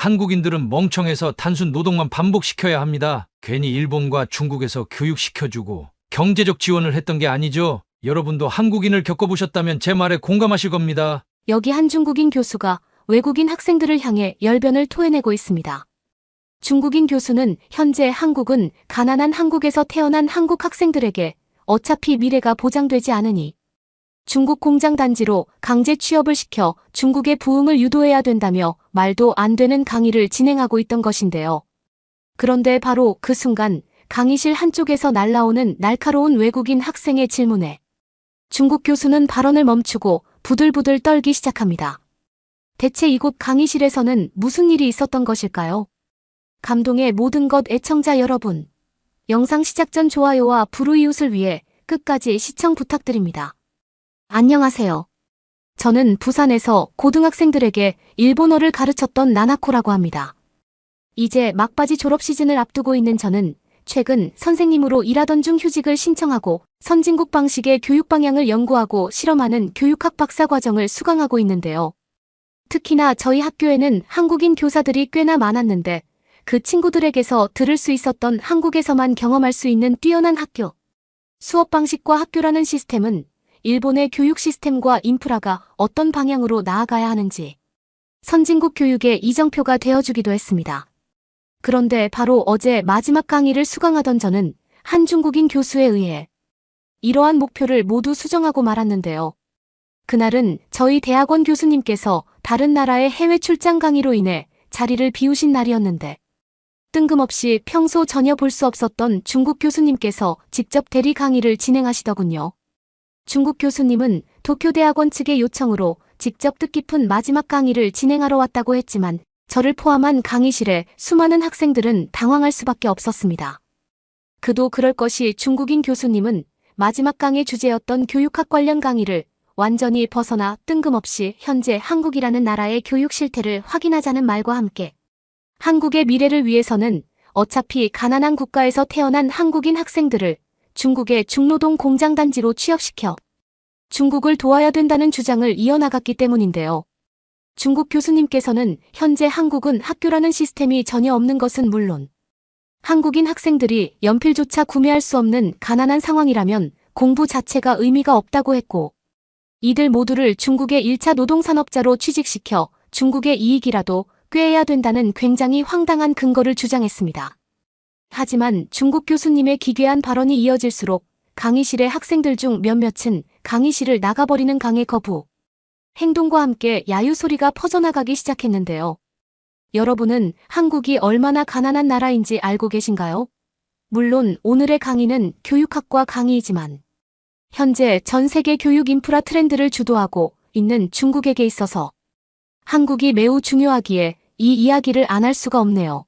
한국인들은 멍청해서 단순 노동만 반복시켜야 합니다. 괜히 일본과 중국에서 교육시켜주고 경제적 지원을 했던 게 아니죠. 여러분도 한국인을 겪어보셨다면 제 말에 공감하실 겁니다. 여기 한 중국인 교수가 외국인 학생들을 향해 열변을 토해내고 있습니다. 중국인 교수는 현재 한국은 가난한 한국에서 태어난 한국 학생들에게 어차피 미래가 보장되지 않으니 중국 공장 단지로 강제 취업을 시켜 중국의 부흥을 유도해야 된다며 말도 안 되는 강의를 진행하고 있던 것인데요. 그런데 바로 그 순간 강의실 한쪽에서 날라오는 날카로운 외국인 학생의 질문에 중국 교수는 발언을 멈추고 부들부들 떨기 시작합니다. 대체 이곳 강의실에서는 무슨 일이 있었던 것일까요? 감동의 모든 것 애청자 여러분, 영상 시작 전 좋아요와 불우이웃을 위해 끝까지 시청 부탁드립니다. 안녕하세요. 저는 부산에서 고등학생들에게 일본어를 가르쳤던 나나코라고 합니다. 이제 막바지 졸업 시즌을 앞두고 있는 저는 최근 선생님으로 일하던 중 휴직을 신청하고 선진국 방식의 교육 방향을 연구하고 실험하는 교육학 박사 과정을 수강하고 있는데요. 특히나 저희 학교에는 한국인 교사들이 꽤나 많았는데 그 친구들에게서 들을 수 있었던 한국에서만 경험할 수 있는 뛰어난 학교, 수업 방식과 학교라는 시스템은 일본의 교육 시스템과 인프라가 어떤 방향으로 나아가야 하는지 선진국 교육의 이정표가 되어주기도 했습니다. 그런데 바로 어제 마지막 강의를 수강하던 저는 한 중국인 교수에 의해 이러한 목표를 모두 수정하고 말았는데요. 그날은 저희 대학원 교수님께서 다른 나라의 해외 출장 강의로 인해 자리를 비우신 날이었는데 뜬금없이 평소 전혀 볼 수 없었던 중국 교수님께서 직접 대리 강의를 진행하시더군요. 중국 교수님은 도쿄대학원 측의 요청으로 직접 뜻깊은 마지막 강의를 진행하러 왔다고 했지만 저를 포함한 강의실에 수많은 학생들은 당황할 수밖에 없었습니다. 그도 그럴 것이 중국인 교수님은 마지막 강의 주제였던 교육학 관련 강의를 완전히 벗어나 뜬금없이 현재 한국이라는 나라의 교육 실태를 확인하자는 말과 함께 한국의 미래를 위해서는 어차피 가난한 국가에서 태어난 한국인 학생들을 중국의 중노동 공장 단지로 취업시켜 중국을 도와야 된다는 주장을 이어나갔기 때문인데요. 중국 교수님께서는 현재 한국은 학교라는 시스템이 전혀 없는 것은 물론 한국인 학생들이 연필조차 구매할 수 없는 가난한 상황이라면 공부 자체가 의미가 없다고 했고 이들 모두를 중국의 1차 노동산업자로 취직시켜 중국의 이익이라도 꾀해야 된다는 굉장히 황당한 근거를 주장했습니다. 하지만 중국 교수님의 기괴한 발언이 이어질수록 강의실의 학생들 중 몇몇은 강의실을 나가버리는 강의 거부 행동과 함께 야유 소리가 퍼져나가기 시작했는데요. 여러분은 한국이 얼마나 가난한 나라인지 알고 계신가요? 물론 오늘의 강의는 교육학과 강의이지만 현재 전 세계 교육 인프라 트렌드를 주도하고 있는 중국에게 있어서 한국이 매우 중요하기에 이 이야기를 안 할 수가 없네요.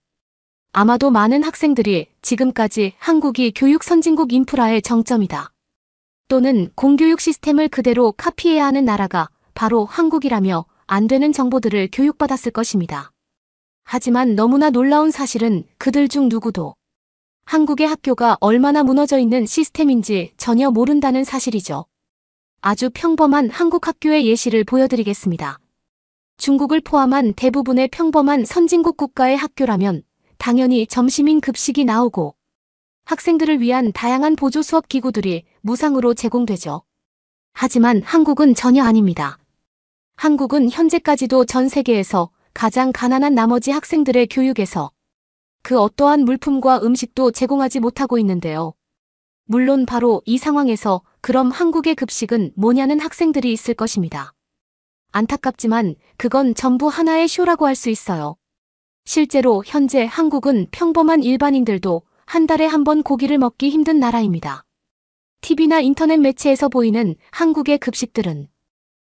아마도 많은 학생들이 지금까지 한국이 교육 선진국 인프라의 정점이다. 또는 공교육 시스템을 그대로 카피해야 하는 나라가 바로 한국이라며 안 되는 정보들을 교육받았을 것입니다. 하지만 너무나 놀라운 사실은 그들 중 누구도 한국의 학교가 얼마나 무너져 있는 시스템인지 전혀 모른다는 사실이죠. 아주 평범한 한국 학교의 예시를 보여드리겠습니다. 중국을 포함한 대부분의 평범한 선진국 국가의 학교라면 당연히 점심인 급식이 나오고 학생들을 위한 다양한 보조 수업 기구들이 무상으로 제공되죠. 하지만 한국은 전혀 아닙니다. 한국은 현재까지도 전 세계에서 가장 가난한 나머지 학생들의 교육에서 그 어떠한 물품과 음식도 제공하지 못하고 있는데요. 물론 바로 이 상황에서 그럼 한국의 급식은 뭐냐는 학생들이 있을 것입니다. 안타깝지만 그건 전부 하나의 쇼라고 할 수 있어요. 실제로 현재 한국은 평범한 일반인들도 한 달에 한 번 고기를 먹기 힘든 나라입니다. TV나 인터넷 매체에서 보이는 한국의 급식들은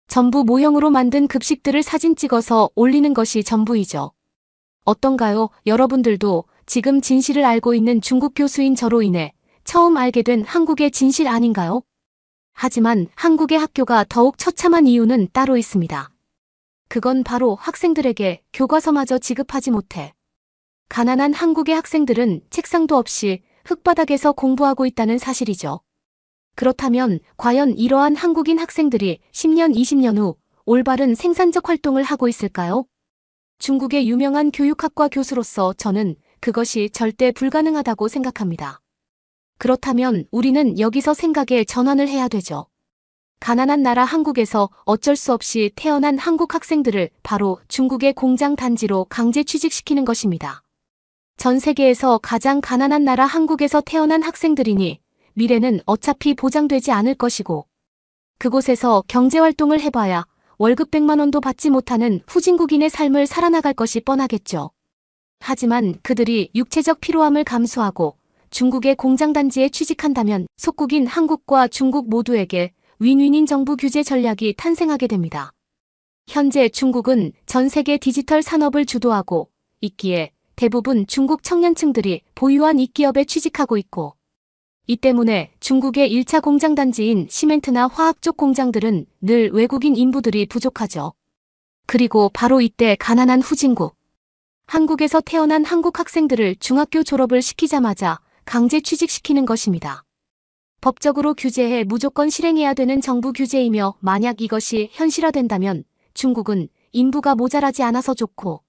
전부 모형으로 만든 급식들을 사진 찍어서 올리는 것이 전부이죠. 어떤가요? 여러분들도 지금 진실을 알고 있는 중국 교수인 저로 인해 처음 알게 된 한국의 진실 아닌가요? 하지만 한국의 학교가 더욱 처참한 이유는 따로 있습니다. 그건 바로 학생들에게 교과서마저 지급하지 못해 가난한 한국의 학생들은 책상도 없이 흙바닥에서 공부하고 있다는 사실이죠. 그렇다면 과연 이러한 한국인 학생들이 10년, 20년 후 올바른 생산적 활동을 하고 있을까요? 중국의 유명한 교육학과 교수로서 저는 그것이 절대 불가능하다고 생각합니다. 그렇다면 우리는 여기서 생각의 전환을 해야 되죠. 가난한 나라 한국에서 어쩔 수 없이 태어난 한국 학생들을 바로 중국의 공장 단지로 강제 취직시키는 것입니다. 전 세계에서 가장 가난한 나라 한국에서 태어난 학생들이니 미래는 어차피 보장되지 않을 것이고, 그곳에서 경제활동을 해봐야 월급 100만 원도 받지 못하는 후진국인의 삶을 살아나갈 것이 뻔하겠죠. 하지만 그들이 육체적 피로함을 감수하고 중국의 공장단지에 취직한다면 속국인 한국과 중국 모두에게 윈윈인 정부 규제 전략이 탄생하게 됩니다. 현재 중국은 전 세계 디지털 산업을 주도하고 있기에 대부분 중국 청년층들이 보유한 이 기업에 취직하고 있고, 이 때문에 중국의 1차 공장단지인 시멘트나 화학 쪽 공장들은 늘 외국인 인부들이 부족하죠. 그리고 바로 이때 가난한 후진국, 한국에서 태어난 한국 학생들을 중학교 졸업을 시키자마자 강제 취직시키는 것입니다. 법적으로 규제해 무조건 실행해야 되는 정부 규제이며, 만약 이것이 현실화된다면 중국은 인부가 모자라지 않아서 좋고,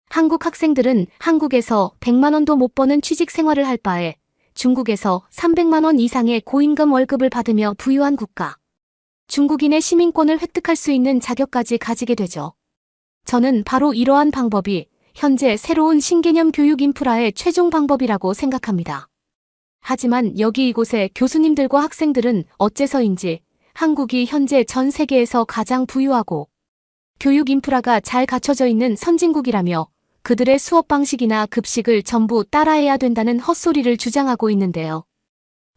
한국 학생들은 한국에서 100만 원도 못 버는 취직 생활을 할 바에 중국에서 300만 원 이상의 고임금 월급을 받으며 부유한 국가, 중국인의 시민권을 획득할 수 있는 자격까지 가지게 되죠. 저는 바로 이러한 방법이 현재 새로운 신개념 교육 인프라의 최종 방법이라고 생각합니다. 하지만 여기 이곳의 교수님들과 학생들은 어째서인지 한국이 현재 전 세계에서 가장 부유하고 교육 인프라가 잘 갖춰져 있는 선진국이라며 그들의 수업 방식이나 급식을 전부 따라해야 된다는 헛소리를 주장하고 있는데요.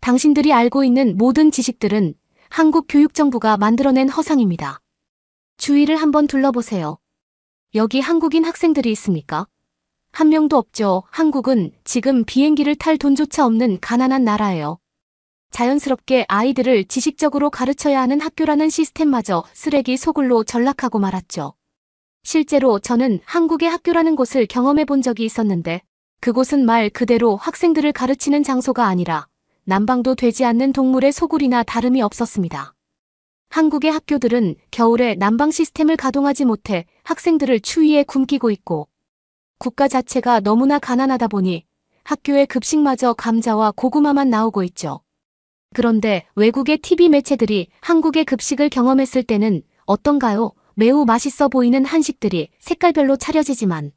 당신들이 알고 있는 모든 지식들은 한국 교육정부가 만들어낸 허상입니다. 주위를 한번 둘러보세요. 여기 한국인 학생들이 있습니까? 한 명도 없죠. 한국은 지금 비행기를 탈 돈조차 없는 가난한 나라예요. 자연스럽게 아이들을 지식적으로 가르쳐야 하는 학교라는 시스템마저 쓰레기 소굴로 전락하고 말았죠. 실제로 저는 한국의 학교라는 곳을 경험해 본 적이 있었는데, 그곳은 말 그대로 학생들을 가르치는 장소가 아니라 난방도 되지 않는 동물의 소굴이나 다름이 없었습니다. 한국의 학교들은 겨울에 난방 시스템을 가동하지 못해 학생들을 추위에 굶기고 있고, 국가 자체가 너무나 가난하다 보니 학교의 급식마저 감자와 고구마만 나오고 있죠. 그런데 외국의 TV 매체들이 한국의 급식을 경험했을 때는 어떤가요? 매우 맛있어 보이는 한식들이 색깔별로 차려지지만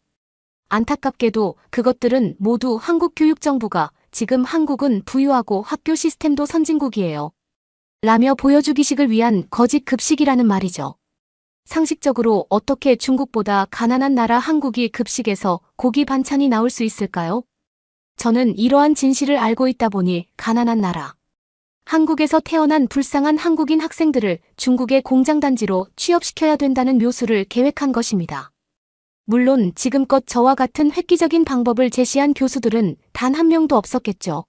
안타깝게도 그것들은 모두 한국 교육정부가 지금 한국은 부유하고 학교 시스템도 선진국이에요 라며 보여주기식을 위한 거짓 급식이라는 말이죠. 상식적으로 어떻게 중국보다 가난한 나라 한국이 급식에서 고기 반찬이 나올 수 있을까요? 저는 이러한 진실을 알고 있다 보니 가난한 나라 한국에서 태어난 불쌍한 한국인 학생들을 중국의 공장단지로 취업시켜야 된다는 묘수를 계획한 것입니다. 물론 지금껏 저와 같은 획기적인 방법을 제시한 교수들은 단 한 명도 없었겠죠.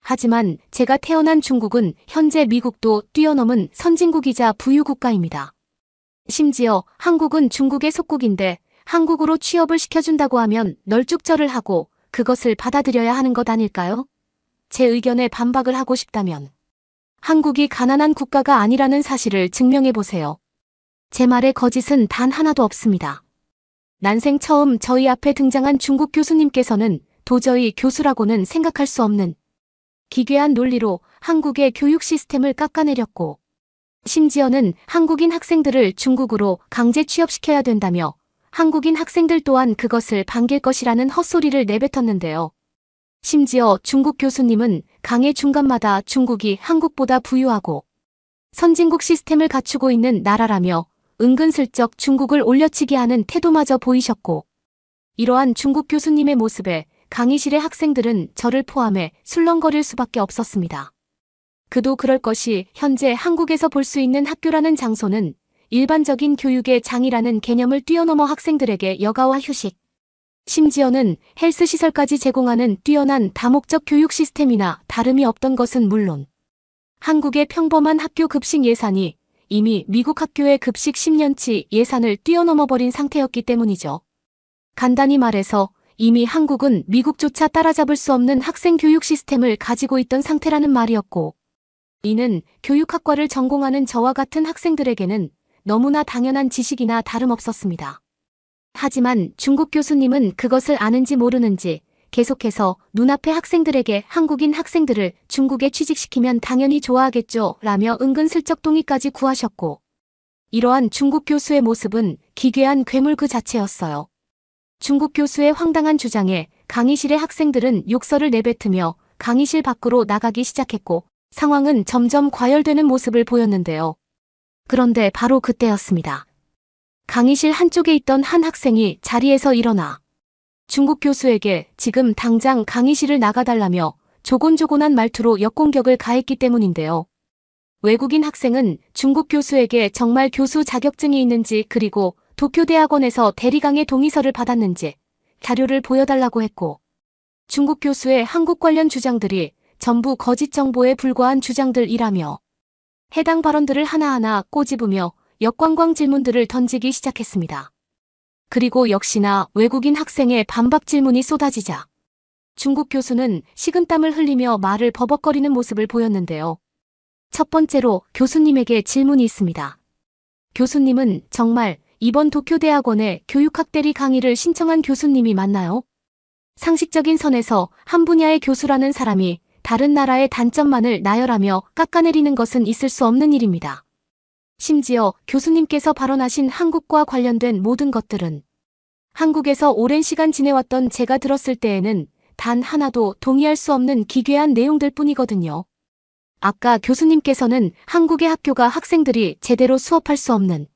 하지만 제가 태어난 중국은 현재 미국도 뛰어넘은 선진국이자 부유국가입니다. 심지어 한국은 중국의 속국인데 한국으로 취업을 시켜준다고 하면 널쭉절을 하고 그것을 받아들여야 하는 것 아닐까요? 제 의견에 반박을 하고 싶다면 한국이 가난한 국가가 아니라는 사실을 증명해보세요. 제 말에 거짓은 단 하나도 없습니다. 난생 처음 저희 앞에 등장한 중국 교수님께서는 도저히 교수라고는 생각할 수 없는 기괴한 논리로 한국의 교육 시스템을 깎아내렸고, 심지어는 한국인 학생들을 중국으로 강제 취업시켜야 된다며 한국인 학생들 또한 그것을 반길 것이라는 헛소리를 내뱉었는데요. 심지어 중국 교수님은 강의 중간마다 중국이 한국보다 부유하고 선진국 시스템을 갖추고 있는 나라라며 은근슬쩍 중국을 올려치기 하는 태도마저 보이셨고, 이러한 중국 교수님의 모습에 강의실의 학생들은 저를 포함해 술렁거릴 수밖에 없었습니다. 그도 그럴 것이 현재 한국에서 볼 수 있는 학교라는 장소는 일반적인 교육의 장이라는 개념을 뛰어넘어 학생들에게 여가와 휴식, 심지어는 헬스 시설까지 제공하는 뛰어난 다목적 교육 시스템이나 다름이 없던 것은 물론 한국의 평범한 학교 급식 예산이 이미 미국 학교의 급식 10년치 예산을 뛰어넘어 버린 상태였기 때문이죠. 간단히 말해서 이미 한국은 미국조차 따라잡을 수 없는 학생 교육 시스템을 가지고 있던 상태라는 말이었고, 이는 교육학과를 전공하는 저와 같은 학생들에게는 너무나 당연한 지식이나 다름없었습니다. 하지만 중국 교수님은 그것을 아는지 모르는지 계속해서 눈앞의 학생들에게 한국인 학생들을 중국에 취직시키면 당연히 좋아하겠죠 라며 은근슬쩍 동의까지 구하셨고, 이러한 중국 교수의 모습은 기괴한 괴물 그 자체였어요. 중국 교수의 황당한 주장에 강의실의 학생들은 욕설을 내뱉으며 강의실 밖으로 나가기 시작했고, 상황은 점점 과열되는 모습을 보였는데요. 그런데 바로 그때였습니다. 강의실 한쪽에 있던 한 학생이 자리에서 일어나 중국 교수에게 지금 당장 강의실을 나가달라며 조곤조곤한 말투로 역공격을 가했기 때문인데요. 외국인 학생은 중국 교수에게 정말 교수 자격증이 있는지, 그리고 도쿄대학원에서 대리강의 동의서를 받았는지 자료를 보여달라고 했고, 중국 교수의 한국 관련 주장들이 전부 거짓 정보에 불과한 주장들이라며 해당 발언들을 하나하나 꼬집으며 역광광 질문들을 던지기 시작했습니다. 그리고 역시나 외국인 학생의 반박 질문이 쏟아지자 중국 교수는 식은땀을 흘리며 말을 버벅거리는 모습을 보였는데요. 첫 번째로 교수님에게 질문이 있습니다. 교수님은 정말 이번 도쿄대학원에 교육학대리 강의를 신청한 교수님이 맞나요? 상식적인 선에서 한 분야의 교수라는 사람이 다른 나라의 단점만을 나열하며 깎아내리는 것은 있을 수 없는 일입니다. 심지어 교수님께서 발언하신 한국과 관련된 모든 것들은 한국에서 오랜 시간 지내왔던 제가 들었을 때에는 단 하나도 동의할 수 없는 기괴한 내용들 뿐이거든요. 아까 교수님께서는 한국의 학교가 학생들이 제대로 수업할 수 없는,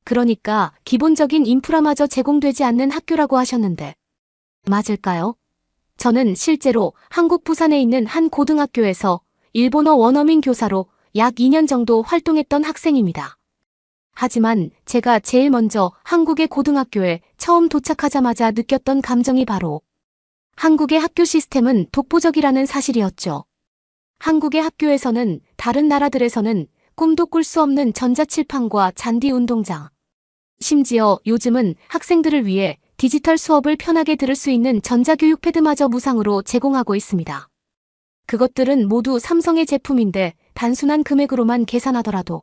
그러니까 기본적인 인프라마저 제공되지 않는 학교라고 하셨는데 맞을까요? 저는 실제로 한국 부산에 있는 한 고등학교에서 일본어 원어민 교사로 약 2년 정도 활동했던 학생입니다. 하지만 제가 제일 먼저 한국의 고등학교에 처음 도착하자마자 느꼈던 감정이 바로 한국의 학교 시스템은 독보적이라는 사실이었죠. 한국의 학교에서는 다른 나라들에서는 꿈도 꿀 수 없는 전자칠판과 잔디 운동장, 심지어 요즘은 학생들을 위해 디지털 수업을 편하게 들을 수 있는 전자교육 패드마저 무상으로 제공하고 있습니다. 그것들은 모두 삼성의 제품인데 단순한 금액으로만 계산하더라도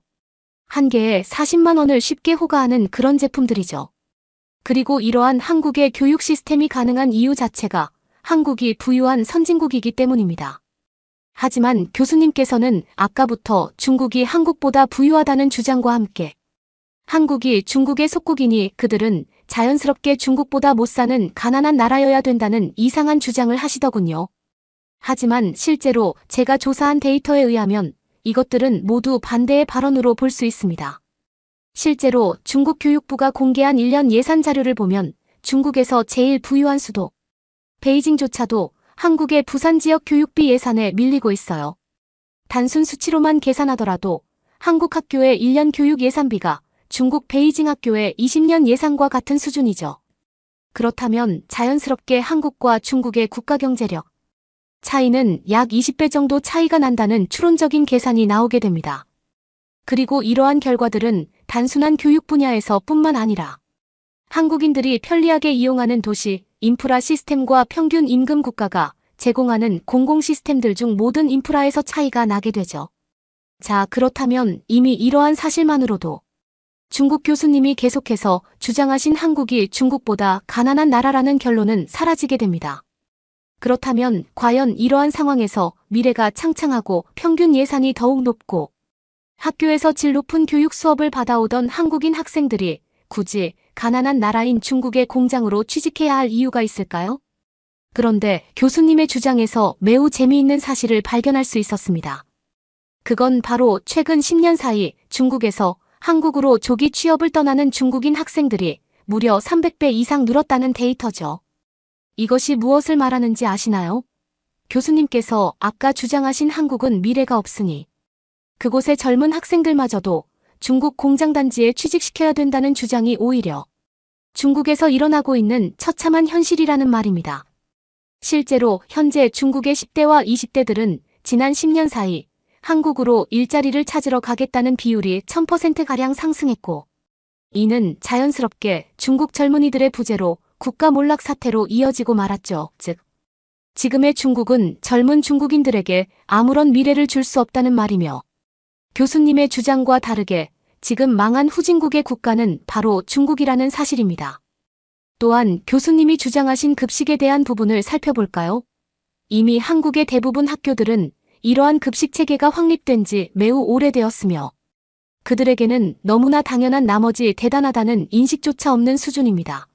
한 개에 40만 원을 쉽게 호가하는 그런 제품들이죠. 그리고 이러한 한국의 교육 시스템이 가능한 이유 자체가 한국이 부유한 선진국이기 때문입니다. 하지만 교수님께서는 아까부터 중국이 한국보다 부유하다는 주장과 함께 한국이 중국의 속국이니 그들은 자연스럽게 중국보다 못 사는 가난한 나라여야 된다는 이상한 주장을 하시더군요. 하지만 실제로 제가 조사한 데이터에 의하면 이것들은 모두 반대의 발언으로 볼 수 있습니다. 실제로 중국 교육부가 공개한 1년 예산 자료를 보면 중국에서 제일 부유한 수도 베이징조차도 한국의 부산 지역 교육비 예산에 밀리고 있어요. 단순 수치로만 계산하더라도 한국 학교의 1년 교육 예산비가 중국 베이징 학교의 20년 예산과 같은 수준이죠. 그렇다면 자연스럽게 한국과 중국의 국가경제력 차이는 약 20배 정도 차이가 난다는 추론적인 계산이 나오게 됩니다. 그리고 이러한 결과들은 단순한 교육 분야에서 뿐만 아니라 한국인들이 편리하게 이용하는 도시, 인프라 시스템과 평균 임금 국가가 제공하는 공공 시스템들 중 모든 인프라에서 차이가 나게 되죠. 자, 그렇다면 이미 이러한 사실만으로도 중국 교수님이 계속해서 주장하신 한국이 중국보다 가난한 나라라는 결론은 사라지게 됩니다. 그렇다면 과연 이러한 상황에서 미래가 창창하고 평균 예산이 더욱 높고 학교에서 질 높은 교육 수업을 받아오던 한국인 학생들이 굳이 가난한 나라인 중국의 공장으로 취직해야 할 이유가 있을까요? 그런데 교수님의 주장에서 매우 재미있는 사실을 발견할 수 있었습니다. 그건 바로 최근 10년 사이 중국에서 한국으로 조기 취업을 떠나는 중국인 학생들이 무려 300배 이상 늘었다는 데이터죠. 이것이 무엇을 말하는지 아시나요? 교수님께서 아까 주장하신 한국은 미래가 없으니 그곳의 젊은 학생들마저도 중국 공장단지에 취직시켜야 된다는 주장이 오히려 중국에서 일어나고 있는 처참한 현실이라는 말입니다. 실제로 현재 중국의 10대와 20대들은 지난 10년 사이 한국으로 일자리를 찾으러 가겠다는 비율이 1000%가량 상승했고, 이는 자연스럽게 중국 젊은이들의 부재로 국가 몰락 사태로 이어지고 말았죠. 즉, 지금의 중국은 젊은 중국인들에게 아무런 미래를 줄 수 없다는 말이며, 교수님의 주장과 다르게 지금 망한 후진국의 국가는 바로 중국이라는 사실입니다. 또한 교수님이 주장하신 급식에 대한 부분을 살펴볼까요? 이미 한국의 대부분 학교들은 이러한 급식 체계가 확립된 지 매우 오래되었으며 그들에게는 너무나 당연한 나머지 대단하다는 인식조차 없는 수준입니다.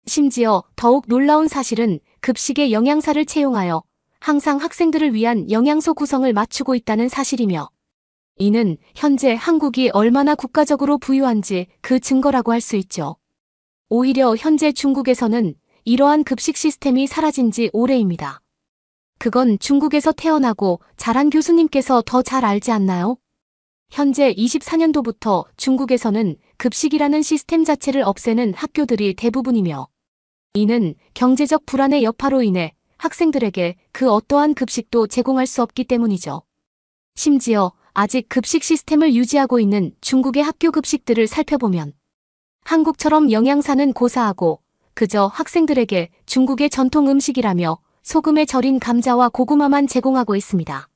심지어 더욱 놀라운 사실은 급식의 영양사를 채용하여 항상 학생들을 위한 영양소 구성을 맞추고 있다는 사실이며 이는 현재 한국이 얼마나 국가적으로 부유한지 그 증거라고 할 수 있죠. 오히려 현재 중국에서는 이러한 급식 시스템이 사라진 지 오래입니다. 그건 중국에서 태어나고 자란 교수님께서 더 잘 알지 않나요? 현재 24년도부터 중국에서는 급식이라는 시스템 자체를 없애는 학교들이 대부분이며 이는 경제적 불안의 여파로 인해 학생들에게 그 어떠한 급식도 제공할 수 없기 때문이죠. 심지어 아직 급식 시스템을 유지하고 있는 중국의 학교 급식들을 살펴보면 한국처럼 영양사는 고사하고 그저 학생들에게 중국의 전통 음식이라며 소금에 절인 감자와 고구마만 제공하고 있습니다.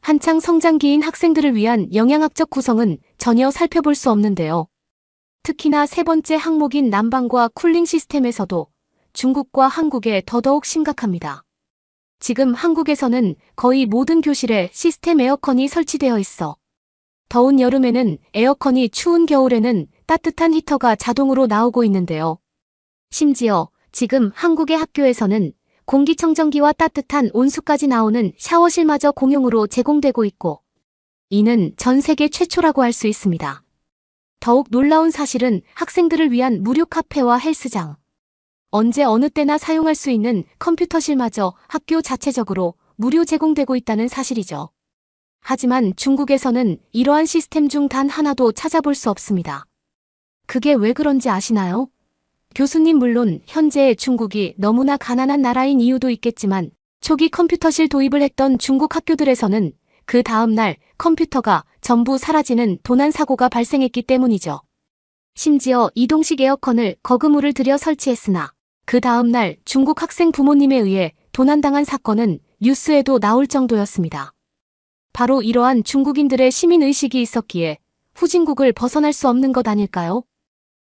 한창 성장기인 학생들을 위한 영양학적 구성은 전혀 살펴볼 수 없는데요. 특히나 세 번째 항목인 난방과 쿨링 시스템에서도 중국과 한국에 더더욱 심각합니다. 지금 한국에서는 거의 모든 교실에 시스템 에어컨이 설치되어 있어 더운 여름에는 에어컨이, 추운 겨울에는 따뜻한 히터가 자동으로 나오고 있는데요. 심지어 지금 한국의 학교에서는 공기청정기와 따뜻한 온수까지 나오는 샤워실마저 공용으로 제공되고 있고 이는 전 세계 최초라고 할 수 있습니다. 더욱 놀라운 사실은 학생들을 위한 무료 카페와 헬스장, 언제 어느 때나 사용할 수 있는 컴퓨터실마저 학교 자체적으로 무료 제공되고 있다는 사실이죠. 하지만 중국에서는 이러한 시스템 중 단 하나도 찾아볼 수 없습니다. 그게 왜 그런지 아시나요? 교수님, 물론 현재의 중국이 너무나 가난한 나라인 이유도 있겠지만 초기 컴퓨터실 도입을 했던 중국 학교들에서는 그 다음 날 컴퓨터가 전부 사라지는 도난 사고가 발생했기 때문이죠. 심지어 이동식 에어컨을 거금을 들여 설치했으나 그 다음 날 중국 학생 부모님에 의해 도난당한 사건은 뉴스에도 나올 정도였습니다. 바로 이러한 중국인들의 시민의식이 있었기에 후진국을 벗어날 수 없는 것 아닐까요?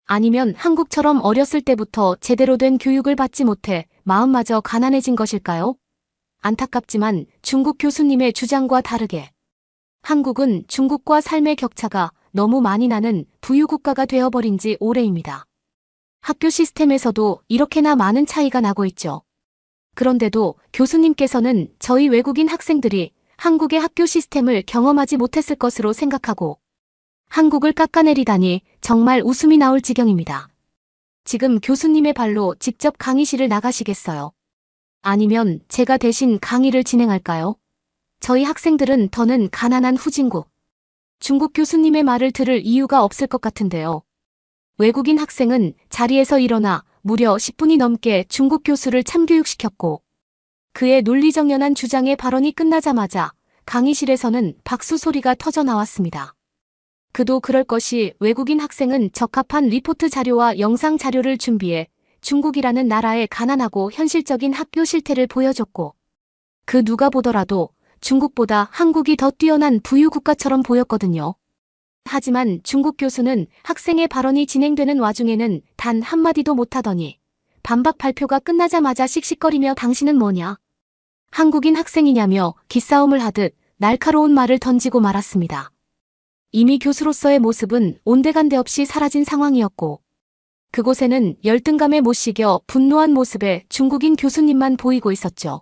아니면 한국처럼 어렸을 때부터 제대로 된 교육을 받지 못해 마음마저 가난해진 것일까요? 안타깝지만 중국 교수님의 주장과 다르게 한국은 중국과 삶의 격차가 너무 많이 나는 부유국가가 되어버린 지 오래입니다. 학교 시스템에서도 이렇게나 많은 차이가 나고 있죠. 그런데도 교수님께서는 저희 외국인 학생들이 한국의 학교 시스템을 경험하지 못했을 것으로 생각하고 한국을 깎아내리다니 정말 웃음이 나올 지경입니다. 지금 교수님의 발로 직접 강의실을 나가시겠어요? 아니면 제가 대신 강의를 진행할까요? 저희 학생들은 더는 가난한 후진국. 중국 교수님의 말을 들을 이유가 없을 것 같은데요. 외국인 학생은 자리에서 일어나 무려 10분이 넘게 중국 교수를 참교육시켰고 그의 논리정연한 주장의 발언이 끝나자마자 강의실에서는 박수 소리가 터져 나왔습니다. 그도 그럴 것이 외국인 학생은 적합한 리포트 자료와 영상 자료를 준비해 중국이라는 나라의 가난하고 현실적인 학교 실태를 보여줬고 그 누가 보더라도 중국보다 한국이 더 뛰어난 부유국가처럼 보였거든요. 하지만 중국 교수는 학생의 발언이 진행되는 와중에는 단 한마디도 못하더니 반박 발표가 끝나자마자 씩씩거리며 당신은 뭐냐? 한국인 학생이냐며 기싸움을 하듯 날카로운 말을 던지고 말았습니다. 이미 교수로서의 모습은 온데간데 없이 사라진 상황이었고 그곳에는 열등감에 못 식여 분노한 모습의 중국인 교수님만 보이고 있었죠.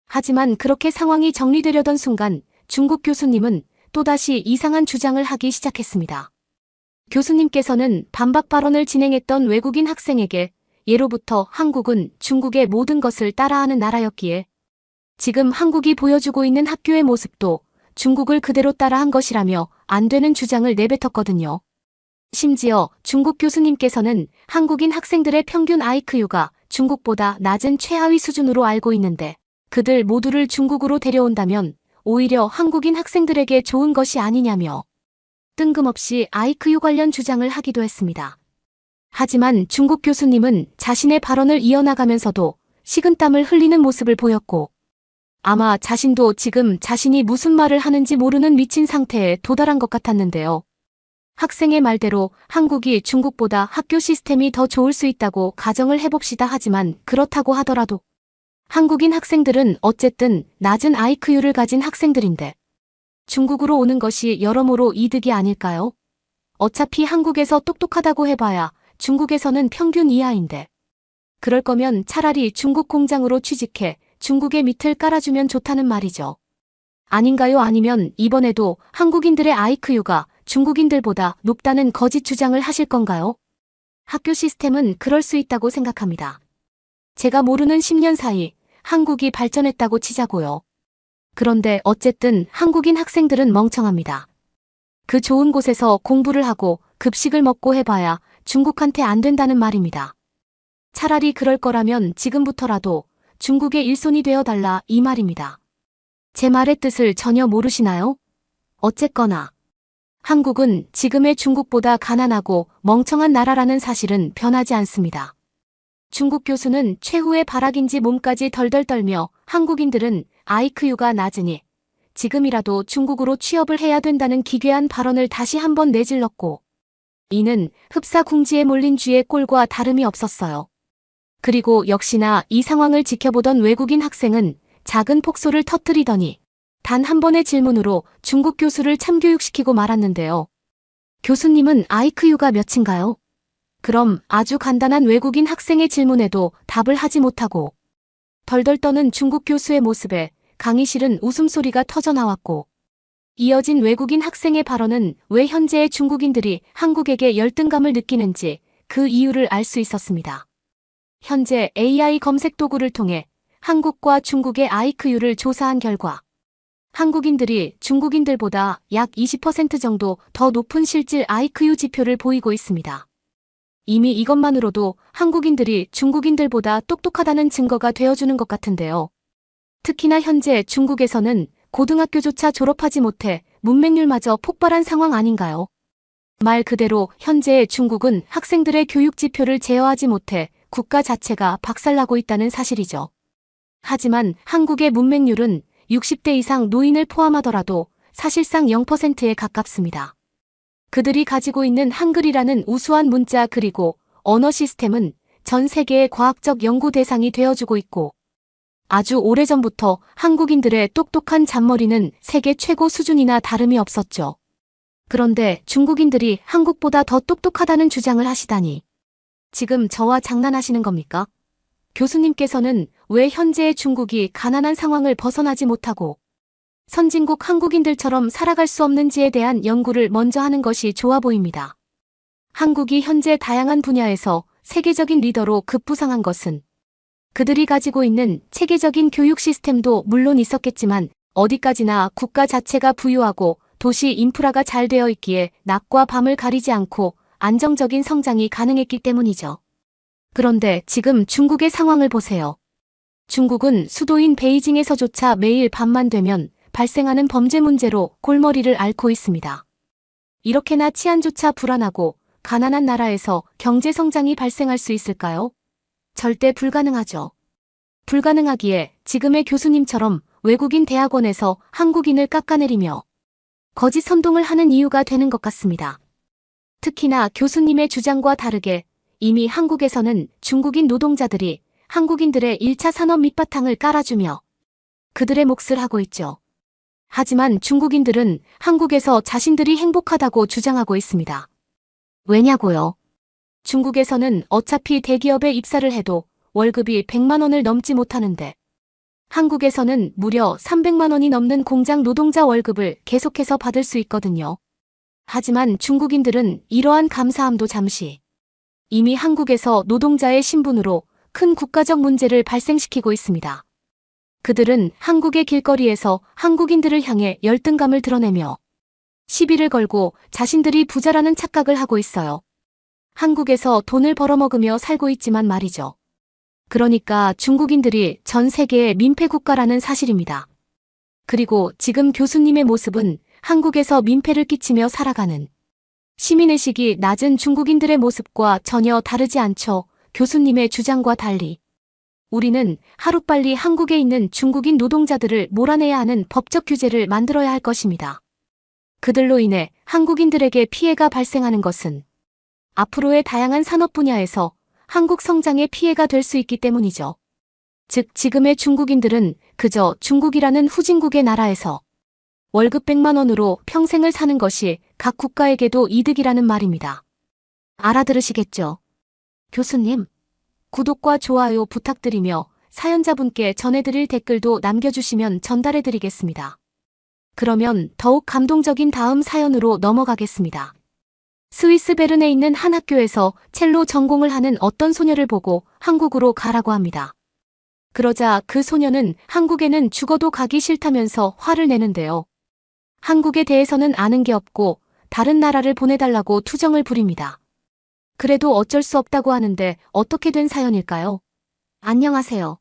하지만 그렇게 상황이 정리되려던 순간 중국 교수님은 또다시 이상한 주장을 하기 시작했습니다. 교수님께서는 반박 발언을 진행했던 외국인 학생에게 예로부터 한국은 중국의 모든 것을 따라하는 나라였기에 지금 한국이 보여주고 있는 학교의 모습도 중국을 그대로 따라한 것이라며 안 되는 주장을 내뱉었거든요. 심지어 중국 교수님께서는 한국인 학생들의 평균 IQ가 중국보다 낮은 최하위 수준으로 알고 있는데 그들 모두를 중국으로 데려온다면 오히려 한국인 학생들에게 좋은 것이 아니냐며 뜬금없이 IQ 관련 주장을 하기도 했습니다. 하지만 중국 교수님은 자신의 발언을 이어나가면서도 식은땀을 흘리는 모습을 보였고 아마 자신도 지금 자신이 무슨 말을 하는지 모르는 미친 상태에 도달한 것 같았는데요. 학생의 말대로 한국이 중국보다 학교 시스템이 더 좋을 수 있다고 가정을 해봅시다. 하지만 그렇다고 하더라도 한국인 학생들은 어쨌든 낮은 IQ를 가진 학생들인데 중국으로 오는 것이 여러모로 이득이 아닐까요? 어차피 한국에서 똑똑하다고 해봐야 중국에서는 평균 이하인데 그럴 거면 차라리 중국 공장으로 취직해 중국의 밑을 깔아주면 좋다는 말이죠. 아닌가요? 아니면 이번에도 한국인들의 IQ가 중국인들보다 높다는 거짓 주장을 하실 건가요? 학교 시스템은 그럴 수 있다고 생각합니다. 제가 모르는 10년 사이 한국이 발전했다고 치자고요. 그런데 어쨌든 한국인 학생들은 멍청합니다. 그 좋은 곳에서 공부를 하고 급식을 먹고 해봐야 중국한테 안 된다는 말입니다. 차라리 그럴 거라면 지금부터라도 중국의 일손이 되어달라 이 말입니다. 제 말의 뜻을 전혀 모르시나요? 어쨌거나 한국은 지금의 중국보다 가난하고 멍청한 나라라는 사실은 변하지 않습니다. 중국 교수는 최후의 발악인지 몸까지 덜덜 떨며 한국인들은 IQ가 낮으니 지금이라도 중국으로 취업을 해야 된다는 기괴한 발언을 다시 한번 내질렀고 이는 흡사궁지에 몰린 쥐의 꼴과 다름이 없었어요. 그리고 역시나 이 상황을 지켜보던 외국인 학생은 작은 폭소를 터뜨리더니 단 한 번의 질문으로 중국 교수를 참교육시키고 말았는데요. 교수님은 IQ가 몇인가요? 그럼 아주 간단한 외국인 학생의 질문에도 답을 하지 못하고 덜덜 떠는 중국 교수의 모습에 강의실은 웃음소리가 터져나왔고 이어진 외국인 학생의 발언은 왜 현재의 중국인들이 한국에게 열등감을 느끼는지 그 이유를 알 수 있었습니다. 현재 AI 검색 도구를 통해 한국과 중국의 IQ를 조사한 결과 한국인들이 중국인들보다 약 20% 정도 더 높은 실질 IQ 지표를 보이고 있습니다. 이미 이것만으로도 한국인들이 중국인들보다 똑똑하다는 증거가 되어주는 것 같은데요. 특히나 현재 중국에서는 고등학교조차 졸업하지 못해 문맹률마저 폭발한 상황 아닌가요? 말 그대로 현재의 중국은 학생들의 교육 지표를 제어하지 못해 국가 자체가 박살나고 있다는 사실이죠. 하지만 한국의 문맹률은 60대 이상 노인을 포함하더라도 사실상 0%에 가깝습니다. 그들이 가지고 있는 한글이라는 우수한 문자 그리고 언어 시스템은 전 세계의 과학적 연구 대상이 되어주고 있고 아주 오래전부터 한국인들의 똑똑한 잔머리는 세계 최고 수준이나 다름이 없었죠. 그런데 중국인들이 한국보다 더 똑똑하다는 주장을 하시다니 지금 저와 장난하시는 겁니까? 교수님께서는 왜 현재의 중국이 가난한 상황을 벗어나지 못하고 선진국 한국인들처럼 살아갈 수 없는지에 대한 연구를 먼저 하는 것이 좋아 보입니다. 한국이 현재 다양한 분야에서 세계적인 리더로 급부상한 것은 그들이 가지고 있는 체계적인 교육 시스템도 물론 있었겠지만 어디까지나 국가 자체가 부유하고 도시 인프라가 잘 되어 있기에 낮과 밤을 가리지 않고 안정적인 성장이 가능했기 때문이죠. 그런데 지금 중국의 상황을 보세요. 중국은 수도인 베이징에서조차 매일 밤만 되면 발생하는 범죄 문제로 골머리를 앓고 있습니다. 이렇게나 치안조차 불안하고 가난한 나라에서 경제 성장이 발생할 수 있을까요? 절대 불가능하죠. 불가능하기에 지금의 교수님처럼 외국인 대학원에서 한국인을 깎아내리며 거짓 선동을 하는 이유가 되는 것 같습니다. 특히나 교수님의 주장과 다르게 이미 한국에서는 중국인 노동자들이 한국인들의 1차 산업 밑바탕을 깔아주며 그들의 몫을 하고 있죠. 하지만 중국인들은 한국에서 자신들이 행복하다고 주장하고 있습니다. 왜냐고요? 중국에서는 어차피 대기업에 입사를 해도 월급이 100만 원을 넘지 못하는데 한국에서는 무려 300만 원이 넘는 공장 노동자 월급을 계속해서 받을 수 있거든요. 하지만 중국인들은 이러한 감사함도 잠시 이미 한국에서 노동자의 신분으로 큰 국가적 문제를 발생시키고 있습니다. 그들은 한국의 길거리에서 한국인들을 향해 열등감을 드러내며 시비를 걸고 자신들이 부자라는 착각을 하고 있어요. 한국에서 돈을 벌어먹으며 살고 있지만 말이죠. 그러니까 중국인들이 전 세계의 민폐국가라는 사실입니다. 그리고 지금 교수님의 모습은 한국에서 민폐를 끼치며 살아가는 시민의식이 낮은 중국인들의 모습과 전혀 다르지 않죠. 교수님의 주장과 달리 우리는 하루빨리 한국에 있는 중국인 노동자들을 몰아내야 하는 법적 규제를 만들어야 할 것입니다. 그들로 인해 한국인들에게 피해가 발생하는 것은 앞으로의 다양한 산업 분야에서 한국 성장에 피해가 될 수 있기 때문이죠. 즉 지금의 중국인들은 그저 중국이라는 후진국의 나라에서 월급 100만 원으로 평생을 사는 것이 각 국가에게도 이득이라는 말입니다. 알아들으시겠죠? 교수님, 구독과 좋아요 부탁드리며 사연자분께 전해드릴 댓글도 남겨주시면 전달해드리겠습니다. 그러면 더욱 감동적인 다음 사연으로 넘어가겠습니다. 스위스 베른에 있는 한 학교에서 첼로 전공을 하는 어떤 소녀를 보고 한국으로 가라고 합니다. 그러자 그 소녀는 한국에는 죽어도 가기 싫다면서 화를 내는데요. 한국에 대해서는 아는 게 없고 다른 나라를 보내달라고 투정을 부립니다. 그래도 어쩔 수 없다고 하는데 어떻게 된 사연일까요? 안녕하세요.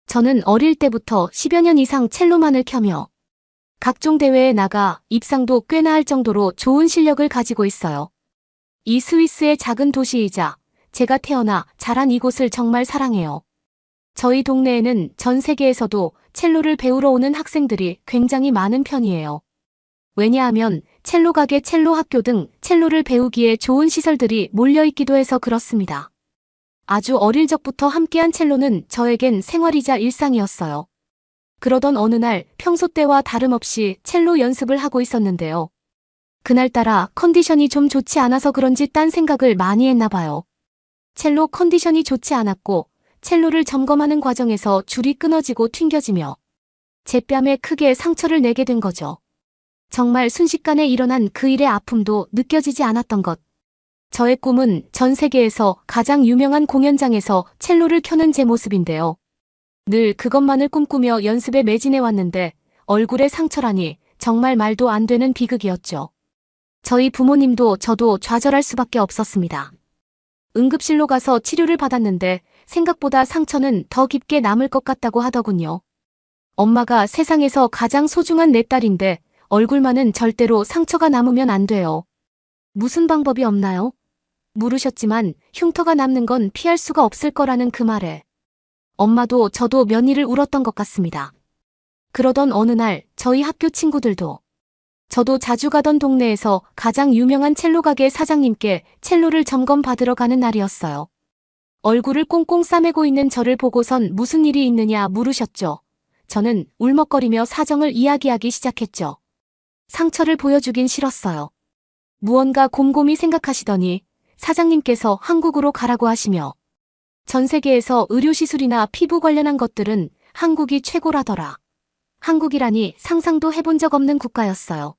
저는 어릴 때부터 10여 년 이상 첼로만을 켜며 각종 대회에 나가 입상도 꽤나 할 정도로 좋은 실력을 가지고 있어요. 이 스위스의 작은 도시이자 제가 태어나 자란 이곳을 정말 사랑해요. 저희 동네에는 전 세계에서도 첼로를 배우러 오는 학생들이 굉장히 많은 편이에요. 왜냐하면 첼로 가게, 첼로 학교 등 첼로를 배우기에 좋은 시설들이 몰려있기도 해서 그렇습니다. 아주 어릴 적부터 함께한 첼로는 저에겐 생활이자 일상이었어요. 그러던 어느 날 평소 때와 다름없이 첼로 연습을 하고 있었는데요. 그날따라 컨디션이 좀 좋지 않아서 그런지 딴 생각을 많이 했나 봐요. 첼로 컨디션이 좋지 않았고 첼로를 점검하는 과정에서 줄이 끊어지고 튕겨지며 제 뺨에 크게 상처를 내게 된 거죠. 정말 순식간에 일어난 그 일의 아픔도 느껴지지 않았던 것. 저의 꿈은 전 세계에서 가장 유명한 공연장에서 첼로를 켜는 제 모습인데요. 늘 그것만을 꿈꾸며 연습에 매진해 왔는데 얼굴에 상처라니 정말 말도 안 되는 비극이었죠. 저희 부모님도 저도 좌절할 수밖에 없었습니다. 응급실로 가서 치료를 받았는데 생각보다 상처는 더 깊게 남을 것 같다고 하더군요. 엄마가 세상에서 가장 소중한 내 딸인데 얼굴만은 절대로 상처가 남으면 안 돼요. 무슨 방법이 없나요? 물으셨지만 흉터가 남는 건 피할 수가 없을 거라는 그 말에 엄마도 저도 면이를 울었던 것 같습니다. 그러던 어느 날 저희 학교 친구들도 저도 자주 가던 동네에서 가장 유명한 첼로 가게 사장님께 첼로를 점검받으러 가는 날이었어요. 얼굴을 꽁꽁 싸매고 있는 저를 보고선 무슨 일이 있느냐 물으셨죠. 저는 울먹거리며 사정을 이야기하기 시작했죠. 상처를 보여주긴 싫었어요. 무언가 곰곰이 생각하시더니 사장님께서 한국으로 가라고 하시며 전 세계에서 의료시술이나 피부 관련한 것들은 한국이 최고라더라. 한국이라니 상상도 해본 적 없는 국가였어요.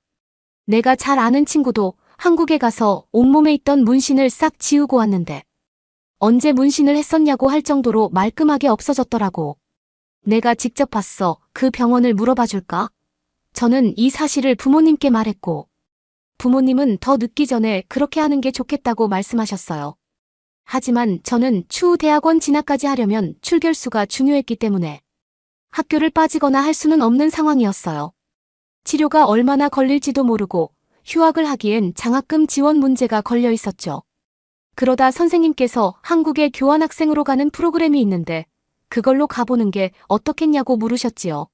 내가 잘 아는 친구도 한국에 가서 온몸에 있던 문신을 싹 지우고 왔는데 언제 문신을 했었냐고 할 정도로 말끔하게 없어졌더라고. 내가 직접 봤어. 그 병원을 물어봐 줄까? 저는 이 사실을 부모님께 말했고 부모님은 더 늦기 전에 그렇게 하는 게 좋겠다고 말씀하셨어요. 하지만 저는 추후 대학원 진학까지 하려면 출결수가 중요했기 때문에 학교를 빠지거나 할 수는 없는 상황이었어요. 치료가 얼마나 걸릴지도 모르고 휴학을 하기엔 장학금 지원 문제가 걸려 있었죠. 그러다 선생님께서 한국에 교환학생으로 가는 프로그램이 있는데 그걸로 가보는 게 어떻겠냐고 물으셨지요.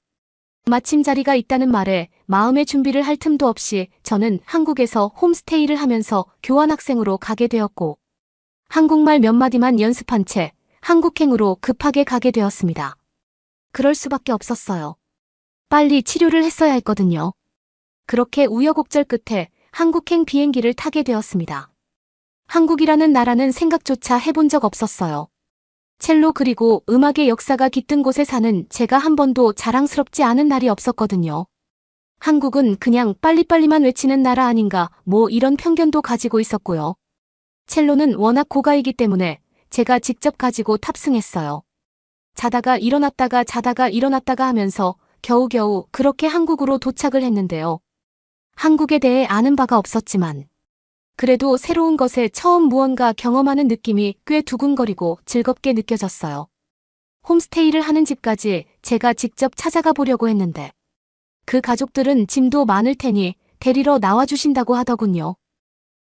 마침 자리가 있다는 말에 마음의 준비를 할 틈도 없이 저는 한국에서 홈스테이를 하면서 교환학생으로 가게 되었고 한국말 몇 마디만 연습한 채 한국행으로 급하게 가게 되었습니다. 그럴 수밖에 없었어요. 빨리 치료를 했어야 했거든요. 그렇게 우여곡절 끝에 한국행 비행기를 타게 되었습니다. 한국이라는 나라는 생각조차 해본 적 없었어요. 첼로 그리고 음악의 역사가 깃든 곳에 사는 제가 한 번도 자랑스럽지 않은 날이 없었거든요. 한국은 그냥 빨리빨리만 외치는 나라 아닌가 뭐 이런 편견도 가지고 있었고요. 첼로는 워낙 고가이기 때문에 제가 직접 가지고 탑승했어요. 자다가 일어났다가 자다가 일어났다가 하면서 겨우겨우 그렇게 한국으로 도착을 했는데요. 한국에 대해 아는 바가 없었지만 그래도 새로운 것에 처음 무언가 경험하는 느낌이 꽤 두근거리고 즐겁게 느껴졌어요. 홈스테이를 하는 집까지 제가 직접 찾아가 보려고 했는데 그 가족들은 짐도 많을 테니 데리러 나와주신다고 하더군요.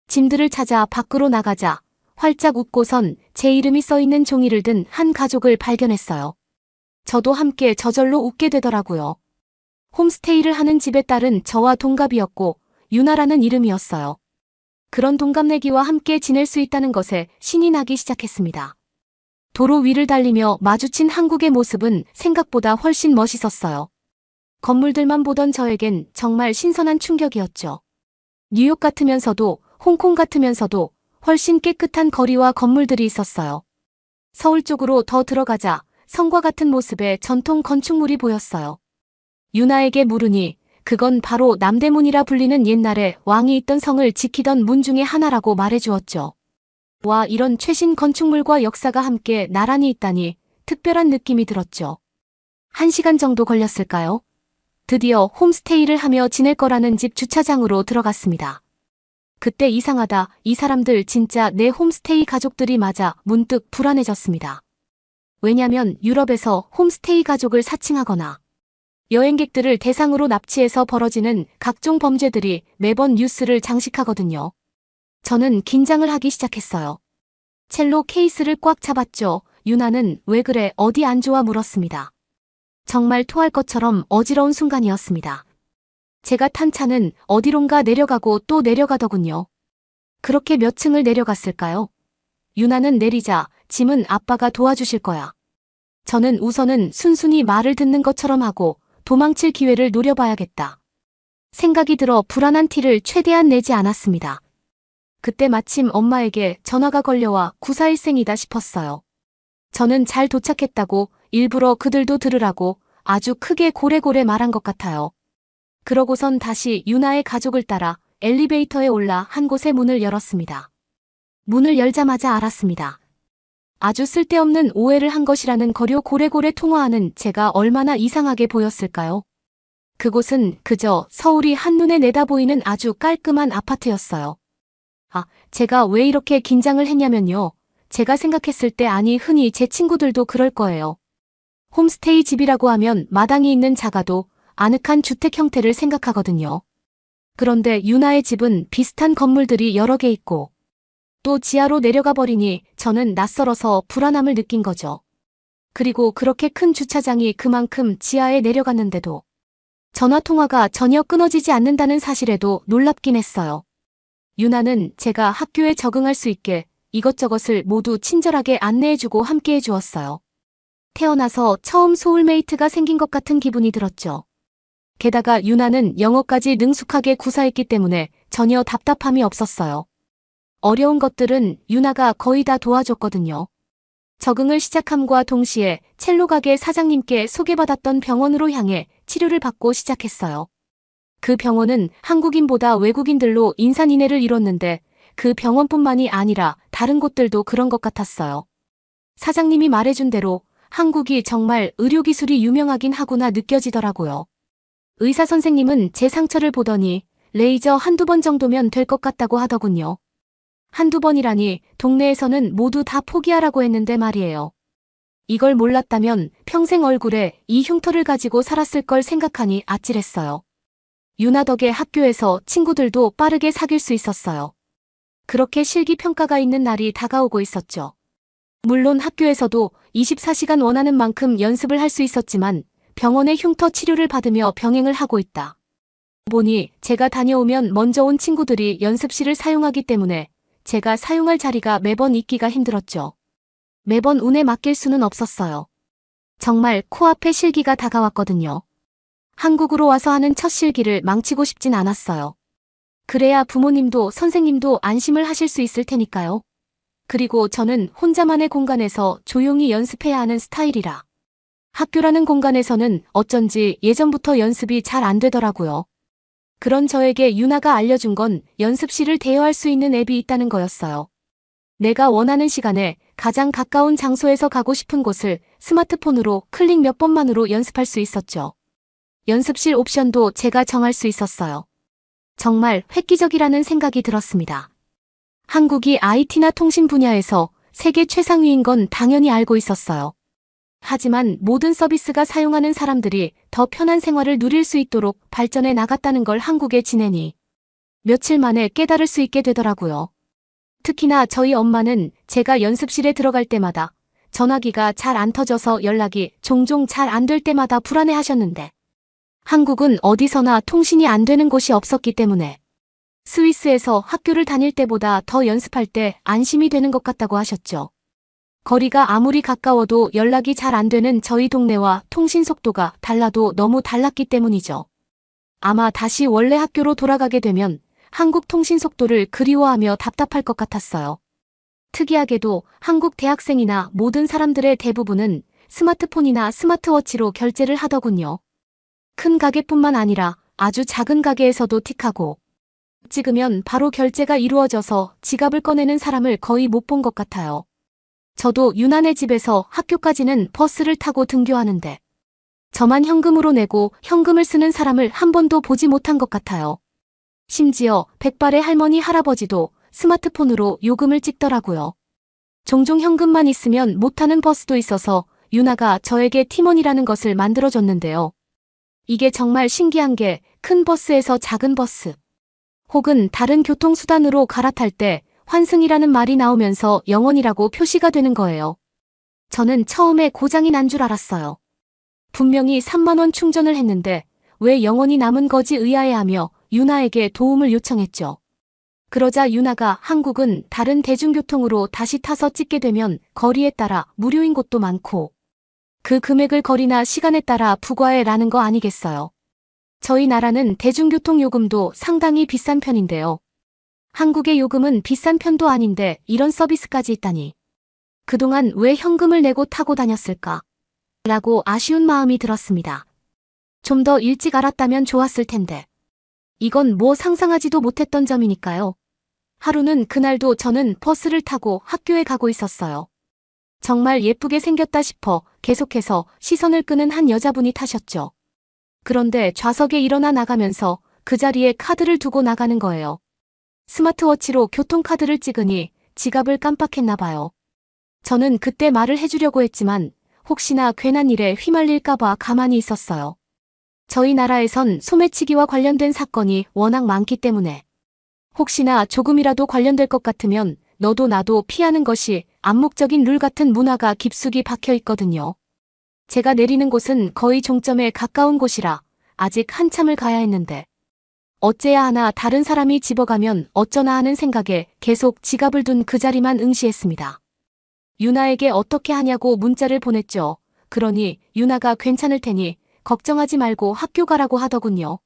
짐들을 찾아 밖으로 나가자 활짝 웃고선 제 이름이 써있는 종이를 든 한 가족을 발견했어요. 저도 함께 저절로 웃게 되더라고요. 홈스테이를 하는 집의 딸은 저와 동갑이었고 유나라는 이름이었어요. 그런 동갑내기와 함께 지낼 수 있다는 것에 신이 나기 시작했습니다. 도로 위를 달리며 마주친 한국의 모습은 생각보다 훨씬 멋있었어요. 건물들만 보던 저에겐 정말 신선한 충격이었죠. 뉴욕 같으면서도 홍콩 같으면서도 훨씬 깨끗한 거리와 건물들이 있었어요. 서울 쪽으로 더 들어가자 성과 같은 모습의 전통 건축물이 보였어요. 유나에게 물으니 그건 바로 남대문이라 불리는 옛날에 왕이 있던 성을 지키던 문 중에 하나라고 말해주었죠. 와, 이런 최신 건축물과 역사가 함께 나란히 있다니 특별한 느낌이 들었죠. 1시간 정도 걸렸을까요? 드디어 홈스테이를 하며 지낼 거라는 집 주차장으로 들어갔습니다. 그때 이상하다, 이 사람들 진짜 내 홈스테이 가족들이 맞아 문득 불안해졌습니다. 왜냐면 유럽에서 홈스테이 가족을 사칭하거나 여행객들을 대상으로 납치해서 벌어지는 각종 범죄들이 매번 뉴스를 장식하거든요. 저는 긴장을 하기 시작했어요. 첼로 케이스를 꽉 잡았죠. 유나는 왜 그래, 어디 안 좋아 물었습니다. 정말 토할 것처럼 어지러운 순간이었습니다. 제가 탄 차는 어디론가 내려가고 또 내려가더군요. 그렇게 몇 층을 내려갔을까요? 유나는 내리자 짐은 아빠가 도와주실 거야. 저는 우선은 순순히 말을 듣는 것처럼 하고 도망칠 기회를 노려봐야겠다. 생각이 들어 불안한 티를 최대한 내지 않았습니다. 그때 마침 엄마에게 전화가 걸려와 941생이다 싶었어요. 저는 잘 도착했다고 일부러 그들도 들으라고 아주 크게 고래고래 말한 것 같아요. 그러고선 다시 유나의 가족을 따라 엘리베이터에 올라 한 곳의 문을 열었습니다. 문을 열자마자 알았습니다. 아주 쓸데없는 오해를 한 것이라는 거려 고래고래 통화하는 제가 얼마나 이상하게 보였을까요? 그곳은 그저 서울이 한눈에 내다보이는 아주 깔끔한 아파트였어요. 제가 왜 이렇게 긴장을 했냐면요. 제가 생각했을 때, 아니 흔히 제 친구들도 그럴 거예요. 홈스테이 집이라고 하면 마당이 있는 작아도 아늑한 주택 형태를 생각하거든요. 그런데 유나의 집은 비슷한 건물들이 여러 개 있고 또 지하로 내려가 버리니 저는 낯설어서 불안함을 느낀 거죠. 그리고 그렇게 큰 주차장이 그만큼 지하에 내려갔는데도 전화통화가 전혀 끊어지지 않는다는 사실에도 놀랍긴 했어요. 유나는 제가 학교에 적응할 수 있게 이것저것을 모두 친절하게 안내해주고 함께해 주었어요. 태어나서 처음 소울메이트가 생긴 것 같은 기분이 들었죠. 게다가 유나는 영어까지 능숙하게 구사했기 때문에 전혀 답답함이 없었어요. 어려운 것들은 유나가 거의 다 도와줬거든요. 적응을 시작함과 동시에 첼로 가게 사장님께 소개받았던 병원으로 향해 치료를 받고 시작했어요. 그 병원은 한국인보다 외국인들로 인산인해를 이뤘는데 그 병원뿐만이 아니라 다른 곳들도 그런 것 같았어요. 사장님이 말해준 대로 한국이 정말 의료기술이 유명하긴 하구나 느껴지더라고요. 의사 선생님은 제 상처를 보더니 레이저 한두 번 정도면 될 것 같다고 하더군요. 한두 번이라니 동네에서는 모두 다 포기하라고 했는데 말이에요. 이걸 몰랐다면 평생 얼굴에 이 흉터를 가지고 살았을 걸 생각하니 아찔했어요. 유나 덕에 학교에서 친구들도 빠르게 사귈 수 있었어요. 그렇게 실기평가가 있는 날이 다가오고 있었죠. 물론 학교에서도 24시간 원하는 만큼 연습을 할 수 있었지만 병원의 흉터 치료를 받으며 병행을 하고 있다 보니 제가 다녀오면 먼저 온 친구들이 연습실을 사용하기 때문에 제가 사용할 자리가 매번 있기가 힘들었죠. 매번 운에 맡길 수는 없었어요. 정말 코앞에 실기가 다가왔거든요. 한국으로 와서 하는 첫 실기를 망치고 싶진 않았어요. 그래야 부모님도 선생님도 안심을 하실 수 있을 테니까요. 그리고 저는 혼자만의 공간에서 조용히 연습해야 하는 스타일이라 학교라는 공간에서는 어쩐지 예전부터 연습이 잘 안 되더라고요. 그런 저에게 유나가 알려준 건 연습실을 대여할 수 있는 앱이 있다는 거였어요. 내가 원하는 시간에 가장 가까운 장소에서 가고 싶은 곳을 스마트폰으로 클릭 몇 번만으로 연습할 수 있었죠. 연습실 옵션도 제가 정할 수 있었어요. 정말 획기적이라는 생각이 들었습니다. 한국이 IT나 통신 분야에서 세계 최상위인 건 당연히 알고 있었어요. 하지만 모든 서비스가 사용하는 사람들이 더 편한 생활을 누릴 수 있도록 발전해 나갔다는 걸 한국에 지내니 며칠 만에 깨달을 수 있게 되더라고요. 특히나 저희 엄마는 제가 연습실에 들어갈 때마다 전화기가 잘 안 터져서 연락이 종종 잘 안 될 때마다 불안해 하셨는데 한국은 어디서나 통신이 안 되는 곳이 없었기 때문에 스위스에서 학교를 다닐 때보다 더 연습할 때 안심이 되는 것 같다고 하셨죠. 거리가 아무리 가까워도 연락이 잘 안 되는 저희 동네와 통신 속도가 달라도 너무 달랐기 때문이죠. 아마 다시 원래 학교로 돌아가게 되면 한국 통신 속도를 그리워하며 답답할 것 같았어요. 특이하게도 한국 대학생이나 모든 사람들의 대부분은 스마트폰이나 스마트워치로 결제를 하더군요. 큰 가게뿐만 아니라 아주 작은 가게에서도 틱하고 찍으면 바로 결제가 이루어져서 지갑을 꺼내는 사람을 거의 못 본 것 같아요. 저도 유난의 집에서 학교까지는 버스를 타고 등교하는데 저만 현금으로 내고 현금을 쓰는 사람을 한 번도 보지 못한 것 같아요. 심지어 백발의 할머니 할아버지도 스마트폰으로 요금을 찍더라고요. 종종 현금만 있으면 못 타는 버스도 있어서 유나가 저에게 팀원이라는 것을 만들어줬는데요. 이게 정말 신기한 게 큰 버스에서 작은 버스 혹은 다른 교통수단으로 갈아탈 때 환승이라는 말이 나오면서 영원이라고 표시가 되는 거예요. 저는 처음에 고장이 난 줄 알았어요. 분명히 3만 원 충전을 했는데 왜 영원이 남은 거지 의아해하며 유나에게 도움을 요청했죠. 그러자 유나가 한국은 다른 대중교통으로 다시 타서 찍게 되면 거리에 따라 무료인 곳도 많고 그 금액을 거리나 시간에 따라 부과해라는 거 아니겠어요. 저희 나라는 대중교통 요금도 상당히 비싼 편인데요. 한국의 요금은 비싼 편도 아닌데 이런 서비스까지 있다니. 그동안 왜 현금을 내고 타고 다녔을까? 라고 아쉬운 마음이 들었습니다. 좀 더 일찍 알았다면 좋았을 텐데. 이건 뭐 상상하지도 못했던 점이니까요. 하루는 그날도 저는 버스를 타고 학교에 가고 있었어요. 정말 예쁘게 생겼다 싶어 계속해서 시선을 끄는 한 여자분이 타셨죠. 그런데 좌석에 일어나 나가면서 그 자리에 카드를 두고 나가는 거예요. 스마트워치로 교통카드를 찍으니 지갑을 깜빡했나 봐요. 저는 그때 말을 해주려고 했지만 혹시나 괜한 일에 휘말릴까봐 가만히 있었어요. 저희 나라에선 소매치기와 관련된 사건이 워낙 많기 때문에 혹시나 조금이라도 관련될 것 같으면 너도 나도 피하는 것이 암묵적인 룰 같은 문화가 깊숙이 박혀 있거든요. 제가 내리는 곳은 거의 종점에 가까운 곳이라 아직 한참을 가야 했는데 어째야 하나 다른 사람이 집어가면 어쩌나 하는 생각에 계속 지갑을 둔 그 자리만 응시했습니다. 유나에게 어떻게 하냐고 문자를 보냈죠. 그러니 유나가 괜찮을 테니 걱정하지 말고 학교 가라고 하더군요.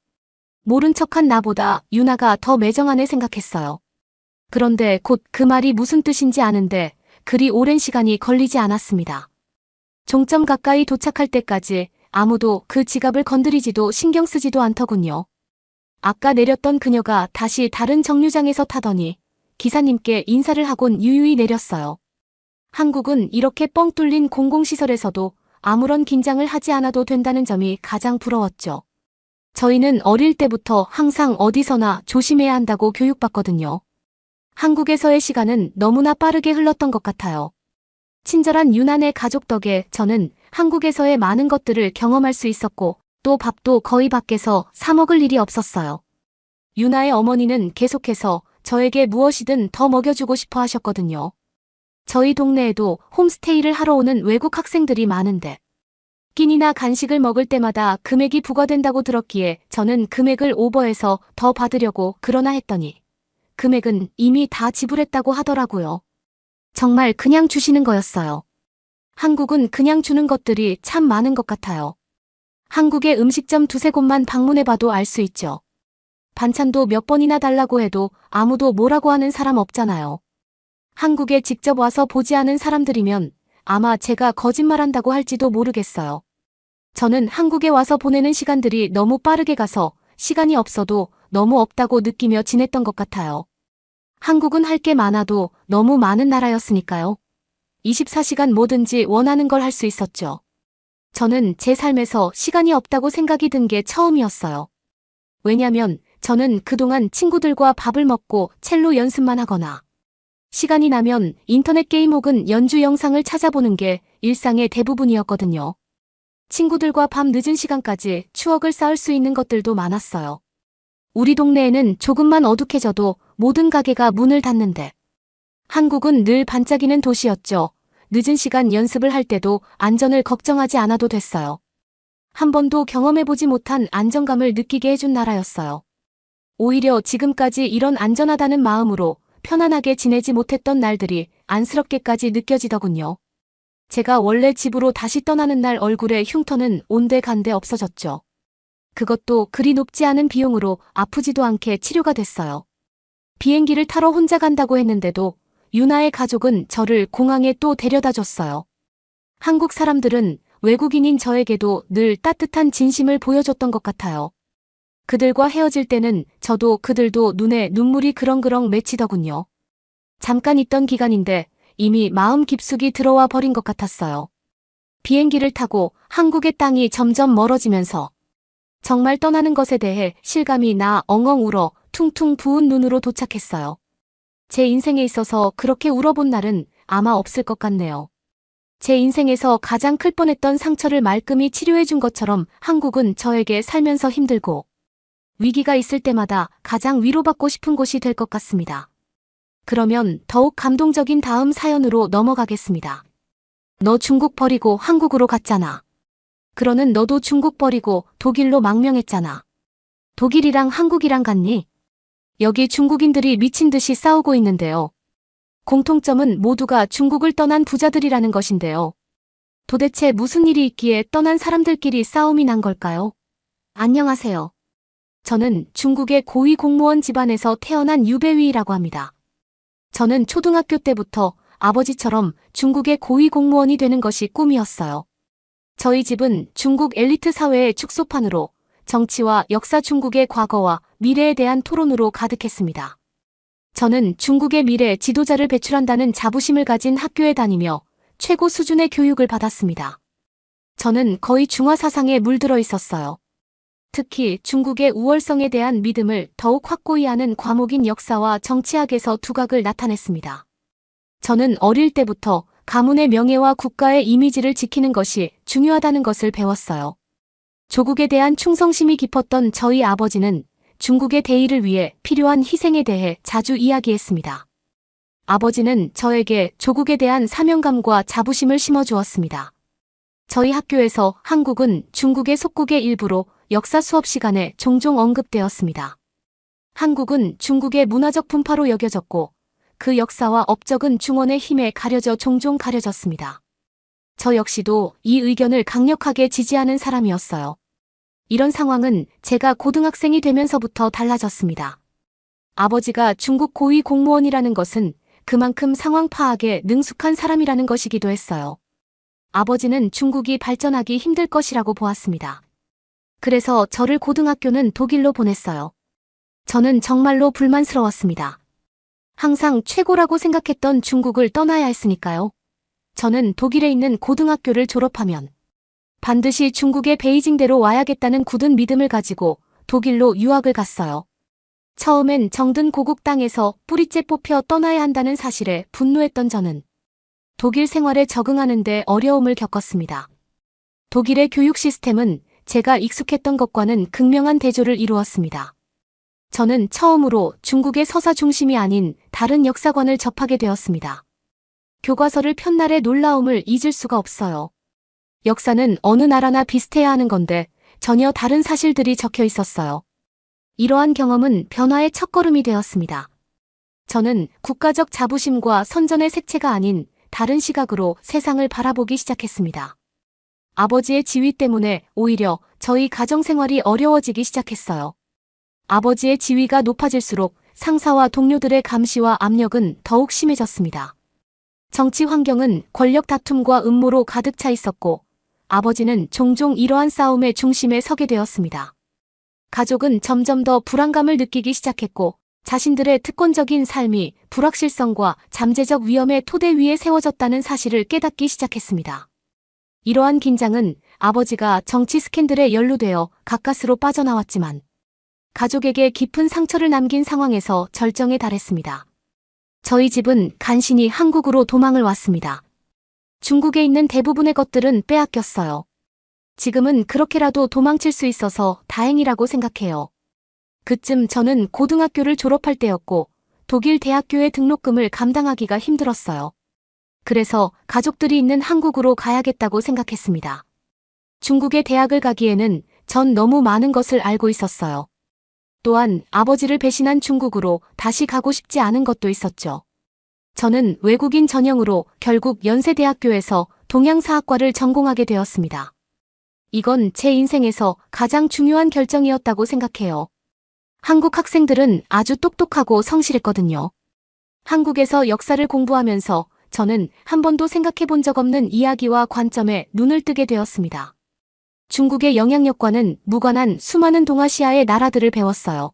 모른 척한 나보다 유나가 더 매정하네 생각했어요. 그런데 곧 그 말이 무슨 뜻인지 아는데 그리 오랜 시간이 걸리지 않았습니다. 종점 가까이 도착할 때까지 아무도 그 지갑을 건드리지도 신경 쓰지도 않더군요. 아까 내렸던 그녀가 다시 다른 정류장에서 타더니 기사님께 인사를 하곤 유유히 내렸어요. 한국은 이렇게 뻥 뚫린 공공시설에서도 아무런 긴장을 하지 않아도 된다는 점이 가장 부러웠죠. 저희는 어릴 때부터 항상 어디서나 조심해야 한다고 교육받거든요. 한국에서의 시간은 너무나 빠르게 흘렀던 것 같아요. 친절한 유난의 가족 덕에 저는 한국에서의 많은 것들을 경험할 수 있었고 또 밥도 거의 밖에서 사 먹을 일이 없었어요. 유나의 어머니는 계속해서 저에게 무엇이든 더 먹여주고 싶어 하셨거든요. 저희 동네에도 홈스테이를 하러 오는 외국 학생들이 많은데 끼니나 간식을 먹을 때마다 금액이 부과된다고 들었기에 저는 금액을 오버해서 더 받으려고 그러나 했더니 금액은 이미 다 지불했다고 하더라고요. 정말 그냥 주시는 거였어요. 한국은 그냥 주는 것들이 참 많은 것 같아요. 한국의 음식점 두세 곳만 방문해봐도 알 수 있죠. 반찬도 몇 번이나 달라고 해도 아무도 뭐라고 하는 사람 없잖아요. 한국에 직접 와서 보지 않은 사람들이면 아마 제가 거짓말한다고 할지도 모르겠어요. 저는 한국에 와서 보내는 시간들이 너무 빠르게 가서 시간이 없어도 너무 없다고 느끼며 지냈던 것 같아요. 한국은 할 게 많아도 너무 많은 나라였으니까요. 24시간 뭐든지 원하는 걸 할 수 있었죠. 저는 제 삶에서 시간이 없다고 생각이 든 게 처음이었어요. 왜냐면 저는 그동안 친구들과 밥을 먹고 첼로 연습만 하거나 시간이 나면 인터넷 게임 혹은 연주 영상을 찾아보는 게 일상의 대부분이었거든요. 친구들과 밤 늦은 시간까지 추억을 쌓을 수 있는 것들도 많았어요. 우리 동네에는 조금만 어둑해져도 모든 가게가 문을 닫는데 한국은 늘 반짝이는 도시였죠. 늦은 시간 연습을 할 때도 안전을 걱정하지 않아도 됐어요. 한 번도 경험해보지 못한 안정감을 느끼게 해준 나라였어요. 오히려 지금까지 이런 안전하다는 마음으로 편안하게 지내지 못했던 날들이 안쓰럽게까지 느껴지더군요. 제가 원래 집으로 다시 떠나는 날 얼굴에 흉터는 온데간데 없어졌죠. 그것도 그리 높지 않은 비용으로 아프지도 않게 치료가 됐어요. 비행기를 타러 혼자 간다고 했는데도 유나의 가족은 저를 공항에 또 데려다 줬어요. 한국 사람들은 외국인인 저에게도 늘 따뜻한 진심을 보여줬던 것 같아요. 그들과 헤어질 때는 저도 그들도 눈에 눈물이 그렁그렁 맺히더군요. 잠깐 있던 기간인데 이미 마음 깊숙이 들어와 버린 것 같았어요. 비행기를 타고 한국의 땅이 점점 멀어지면서 정말 떠나는 것에 대해 실감이 나 엉엉 울어 퉁퉁 부은 눈으로 도착했어요. 제 인생에 있어서 그렇게 울어본 날은 아마 없을 것 같네요. 제 인생에서 가장 클 뻔했던 상처를 말끔히 치료해준 것처럼 한국은 저에게 살면서 힘들고 위기가 있을 때마다 가장 위로받고 싶은 곳이 될 것 같습니다. 그러면 더욱 감동적인 다음 사연으로 넘어가겠습니다. 너 중국 버리고 한국으로 갔잖아. 그러는 너도 중국 버리고 독일로 망명했잖아. 독일이랑 한국이랑 같니? 여기 중국인들이 미친 듯이 싸우고 있는데요. 공통점은 모두가 중국을 떠난 부자들이라는 것인데요. 도대체 무슨 일이 있기에 떠난 사람들끼리 싸움이 난 걸까요? 안녕하세요. 저는 중국의 고위 공무원 집안에서 태어난 유배위라고 합니다. 저는 초등학교 때부터 아버지처럼 중국의 고위 공무원이 되는 것이 꿈이었어요. 저희 집은 중국 엘리트 사회의 축소판으로 정치와 역사, 중국의 과거와 미래에 대한 토론으로 가득했습니다. 저는 중국의 미래 지도자를 배출한다는 자부심을 가진 학교에 다니며 최고 수준의 교육을 받았습니다. 저는 거의 중화 사상에 물들어 있었어요. 특히 중국의 우월성에 대한 믿음을 더욱 확고히 하는 과목인 역사와 정치학에서 두각을 나타냈습니다. 저는 어릴 때부터 가문의 명예와 국가의 이미지를 지키는 것이 중요하다는 것을 배웠어요. 조국에 대한 충성심이 깊었던 저희 아버지는 중국의 대의를 위해 필요한 희생에 대해 자주 이야기했습니다. 아버지는 저에게 조국에 대한 사명감과 자부심을 심어주었습니다. 저희 학교에서 한국은 중국의 속국의 일부로 역사 수업 시간에 종종 언급되었습니다. 한국은 중국의 문화적 분파로 여겨졌고 그 역사와 업적은 중원의 힘에 가려져 종종 가려졌습니다. 저 역시도 이 의견을 강력하게 지지하는 사람이었어요. 이런 상황은 제가 고등학생이 되면서부터 달라졌습니다. 아버지가 중국 고위 공무원이라는 것은 그만큼 상황 파악에 능숙한 사람이라는 것이기도 했어요. 아버지는 중국이 발전하기 힘들 것이라고 보았습니다. 그래서 저를 고등학교는 독일로 보냈어요. 저는 정말로 불만스러웠습니다. 항상 최고라고 생각했던 중국을 떠나야 했으니까요. 저는 독일에 있는 고등학교를 졸업하면 반드시 중국의 베이징대로 와야겠다는 굳은 믿음을 가지고 독일로 유학을 갔어요. 처음엔 정든 고국 땅에서 뿌리째 뽑혀 떠나야 한다는 사실에 분노했던 저는 독일 생활에 적응하는 데 어려움을 겪었습니다. 독일의 교육 시스템은 제가 익숙했던 것과는 극명한 대조를 이루었습니다. 저는 처음으로 중국의 서사 중심이 아닌 다른 역사관을 접하게 되었습니다. 교과서를 편 날의 놀라움을 잊을 수가 없어요. 역사는 어느 나라나 비슷해야 하는 건데 전혀 다른 사실들이 적혀 있었어요. 이러한 경험은 변화의 첫걸음이 되었습니다. 저는 국가적 자부심과 선전의 색채가 아닌 다른 시각으로 세상을 바라보기 시작했습니다. 아버지의 지위 때문에 오히려 저희 가정생활이 어려워지기 시작했어요. 아버지의 지위가 높아질수록 상사와 동료들의 감시와 압력은 더욱 심해졌습니다. 정치 환경은 권력 다툼과 음모로 가득 차 있었고 아버지는 종종 이러한 싸움의 중심에 서게 되었습니다. 가족은 점점 더 불안감을 느끼기 시작했고 자신들의 특권적인 삶이 불확실성과 잠재적 위험의 토대 위에 세워졌다는 사실을 깨닫기 시작했습니다. 이러한 긴장은 아버지가 정치 스캔들에 연루되어 가까스로 빠져나왔지만 가족에게 깊은 상처를 남긴 상황에서 절정에 달했습니다. 저희 집은 간신히 한국으로 도망을 왔습니다. 중국에 있는 대부분의 것들은 빼앗겼어요. 지금은 그렇게라도 도망칠 수 있어서 다행이라고 생각해요. 그쯤 저는 고등학교를 졸업할 때였고 독일 대학교의 등록금을 감당하기가 힘들었어요. 그래서 가족들이 있는 한국으로 가야겠다고 생각했습니다. 중국의 대학을 가기에는 전 너무 많은 것을 알고 있었어요. 또한 아버지를 배신한 중국으로 다시 가고 싶지 않은 것도 있었죠. 저는 외국인 전형으로 결국 연세대학교에서 동양사학과를 전공하게 되었습니다. 이건 제 인생에서 가장 중요한 결정이었다고 생각해요. 한국 학생들은 아주 똑똑하고 성실했거든요. 한국에서 역사를 공부하면서 저는 한 번도 생각해 본 적 없는 이야기와 관점에 눈을 뜨게 되었습니다. 중국의 영향력과는 무관한 수많은 동아시아의 나라들을 배웠어요.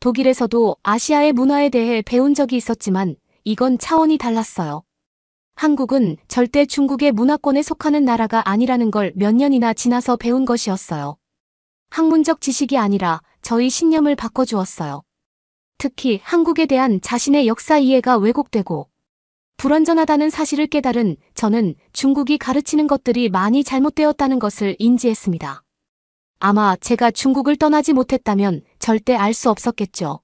독일에서도 아시아의 문화에 대해 배운 적이 있었지만 이건 차원이 달랐어요. 한국은 절대 중국의 문화권에 속하는 나라가 아니라는 걸 몇 년이나 지나서 배운 것이었어요. 학문적 지식이 아니라 저희 신념을 바꿔주었어요. 특히 한국에 대한 자신의 역사 이해가 왜곡되고 불완전하다는 사실을 깨달은 저는 중국이 가르치는 것들이 많이 잘못되었다는 것을 인지했습니다. 아마 제가 중국을 떠나지 못했다면 절대 알 수 없었겠죠.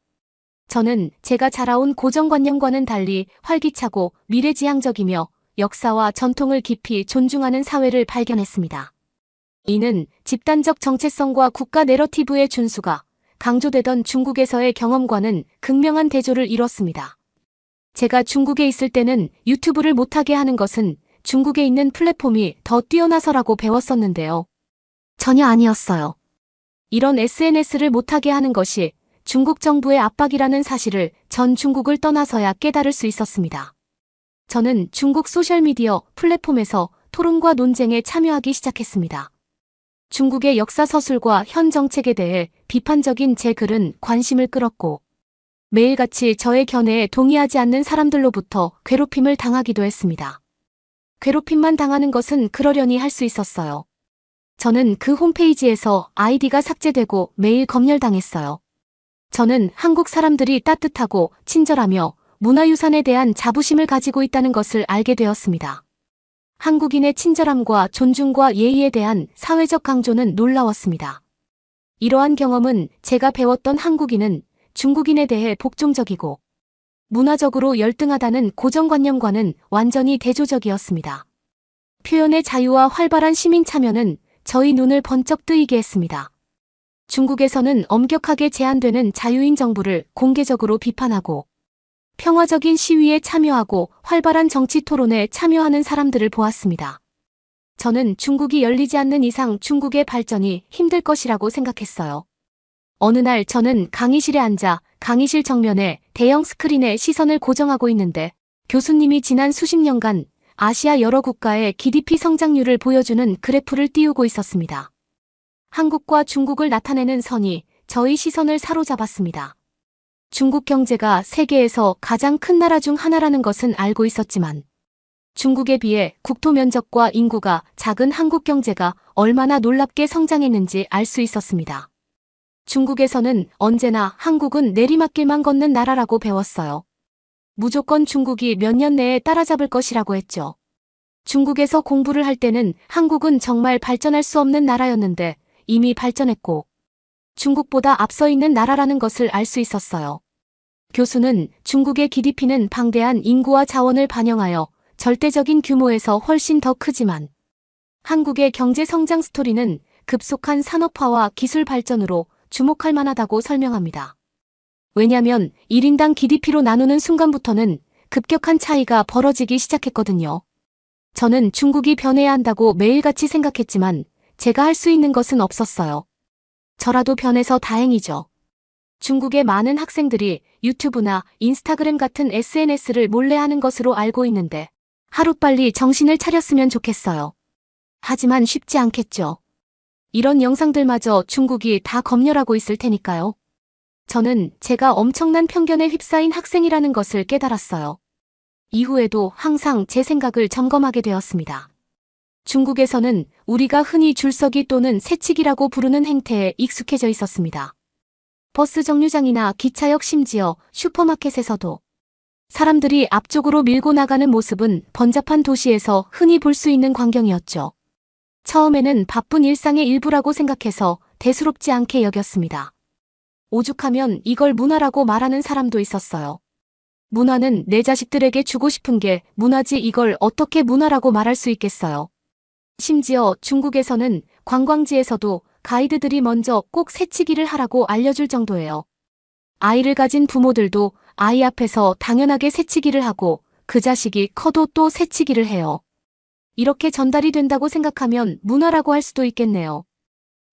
저는 제가 자라온 고정관념과는 달리 활기차고 미래지향적이며 역사와 전통을 깊이 존중하는 사회를 발견했습니다. 이는 집단적 정체성과 국가 내러티브의 준수가 강조되던 중국에서의 경험과는 극명한 대조를 이뤘습니다. 제가 중국에 있을 때는 유튜브를 못하게 하는 것은 중국에 있는 플랫폼이 더 뛰어나서라고 배웠었는데요. 전혀 아니었어요. 이런 SNS를 못하게 하는 것이 중국 정부의 압박이라는 사실을 전 중국을 떠나서야 깨달을 수 있었습니다. 저는 중국 소셜미디어 플랫폼에서 토론과 논쟁에 참여하기 시작했습니다. 중국의 역사 서술과 현 정책에 대해 비판적인 제 글은 관심을 끌었고 매일같이 저의 견해에 동의하지 않는 사람들로부터 괴롭힘을 당하기도 했습니다. 괴롭힘만 당하는 것은 그러려니 할 수 있었어요. 저는 그 홈페이지에서 아이디가 삭제되고 매일 검열당했어요. 저는 한국 사람들이 따뜻하고 친절하며 문화유산에 대한 자부심을 가지고 있다는 것을 알게 되었습니다. 한국인의 친절함과 존중과 예의에 대한 사회적 강조는 놀라웠습니다. 이러한 경험은 제가 배웠던 한국인은 중국인에 대해 복종적이고 문화적으로 열등하다는 고정관념과는 완전히 대조적이었습니다. 표현의 자유와 활발한 시민 참여는 저희 눈을 번쩍 뜨이게 했습니다. 중국에서는 엄격하게 제한되는 자유인 정부를 공개적으로 비판하고 평화적인 시위에 참여하고 활발한 정치 토론에 참여하는 사람들을 보았습니다. 저는 중국이 열리지 않는 이상 중국의 발전이 힘들 것이라고 생각했어요. 어느 날 저는 강의실에 앉아 강의실 정면에 대형 스크린에 시선을 고정하고 있는데 교수님이 지난 수십 년간 아시아 여러 국가의 GDP 성장률을 보여주는 그래프를 띄우고 있었습니다. 한국과 중국을 나타내는 선이 저희 시선을 사로잡았습니다. 중국 경제가 세계에서 가장 큰 나라 중 하나라는 것은 알고 있었지만 중국에 비해 국토 면적과 인구가 작은 한국 경제가 얼마나 놀랍게 성장했는지 알 수 있었습니다. 중국에서는 언제나 한국은 내리막길만 걷는 나라라고 배웠어요. 무조건 중국이 몇 년 내에 따라잡을 것이라고 했죠. 중국에서 공부를 할 때는 한국은 정말 발전할 수 없는 나라였는데 이미 발전했고 중국보다 앞서 있는 나라라는 것을 알 수 있었어요. 교수는 중국의 GDP는 방대한 인구와 자원을 반영하여 절대적인 규모에서 훨씬 더 크지만 한국의 경제 성장 스토리는 급속한 산업화와 기술 발전으로 주목할 만하다고 설명합니다. 왜냐면 1인당 GDP로 나누는 순간부터는 급격한 차이가 벌어지기 시작했거든요. 저는 중국이 변해야 한다고 매일같이 생각했지만 제가 할 수 있는 것은 없었어요. 저라도 변해서 다행이죠. 중국의 많은 학생들이 유튜브나 인스타그램 같은 SNS를 몰래 하는 것으로 알고 있는데 하루빨리 정신을 차렸으면 좋겠어요. 하지만 쉽지 않겠죠. 이런 영상들마저 중국이 다 검열하고 있을 테니까요. 저는 제가 엄청난 편견에 휩싸인 학생이라는 것을 깨달았어요. 이후에도 항상 제 생각을 점검하게 되었습니다. 중국에서는 우리가 흔히 줄서기 또는 새치기라고 부르는 행태에 익숙해져 있었습니다. 버스 정류장이나 기차역 심지어 슈퍼마켓에서도 사람들이 앞쪽으로 밀고 나가는 모습은 번잡한 도시에서 흔히 볼 수 있는 광경이었죠. 처음에는 바쁜 일상의 일부라고 생각해서 대수롭지 않게 여겼습니다. 오죽하면 이걸 문화라고 말하는 사람도 있었어요. 문화는 내 자식들에게 주고 싶은 게 문화지 이걸 어떻게 문화라고 말할 수 있겠어요. 심지어 중국에서는 관광지에서도 가이드들이 먼저 꼭 새치기를 하라고 알려줄 정도예요. 아이를 가진 부모들도 아이 앞에서 당연하게 새치기를 하고 그 자식이 커도 또 새치기를 해요. 이렇게 전달이 된다고 생각하면 문화라고 할 수도 있겠네요.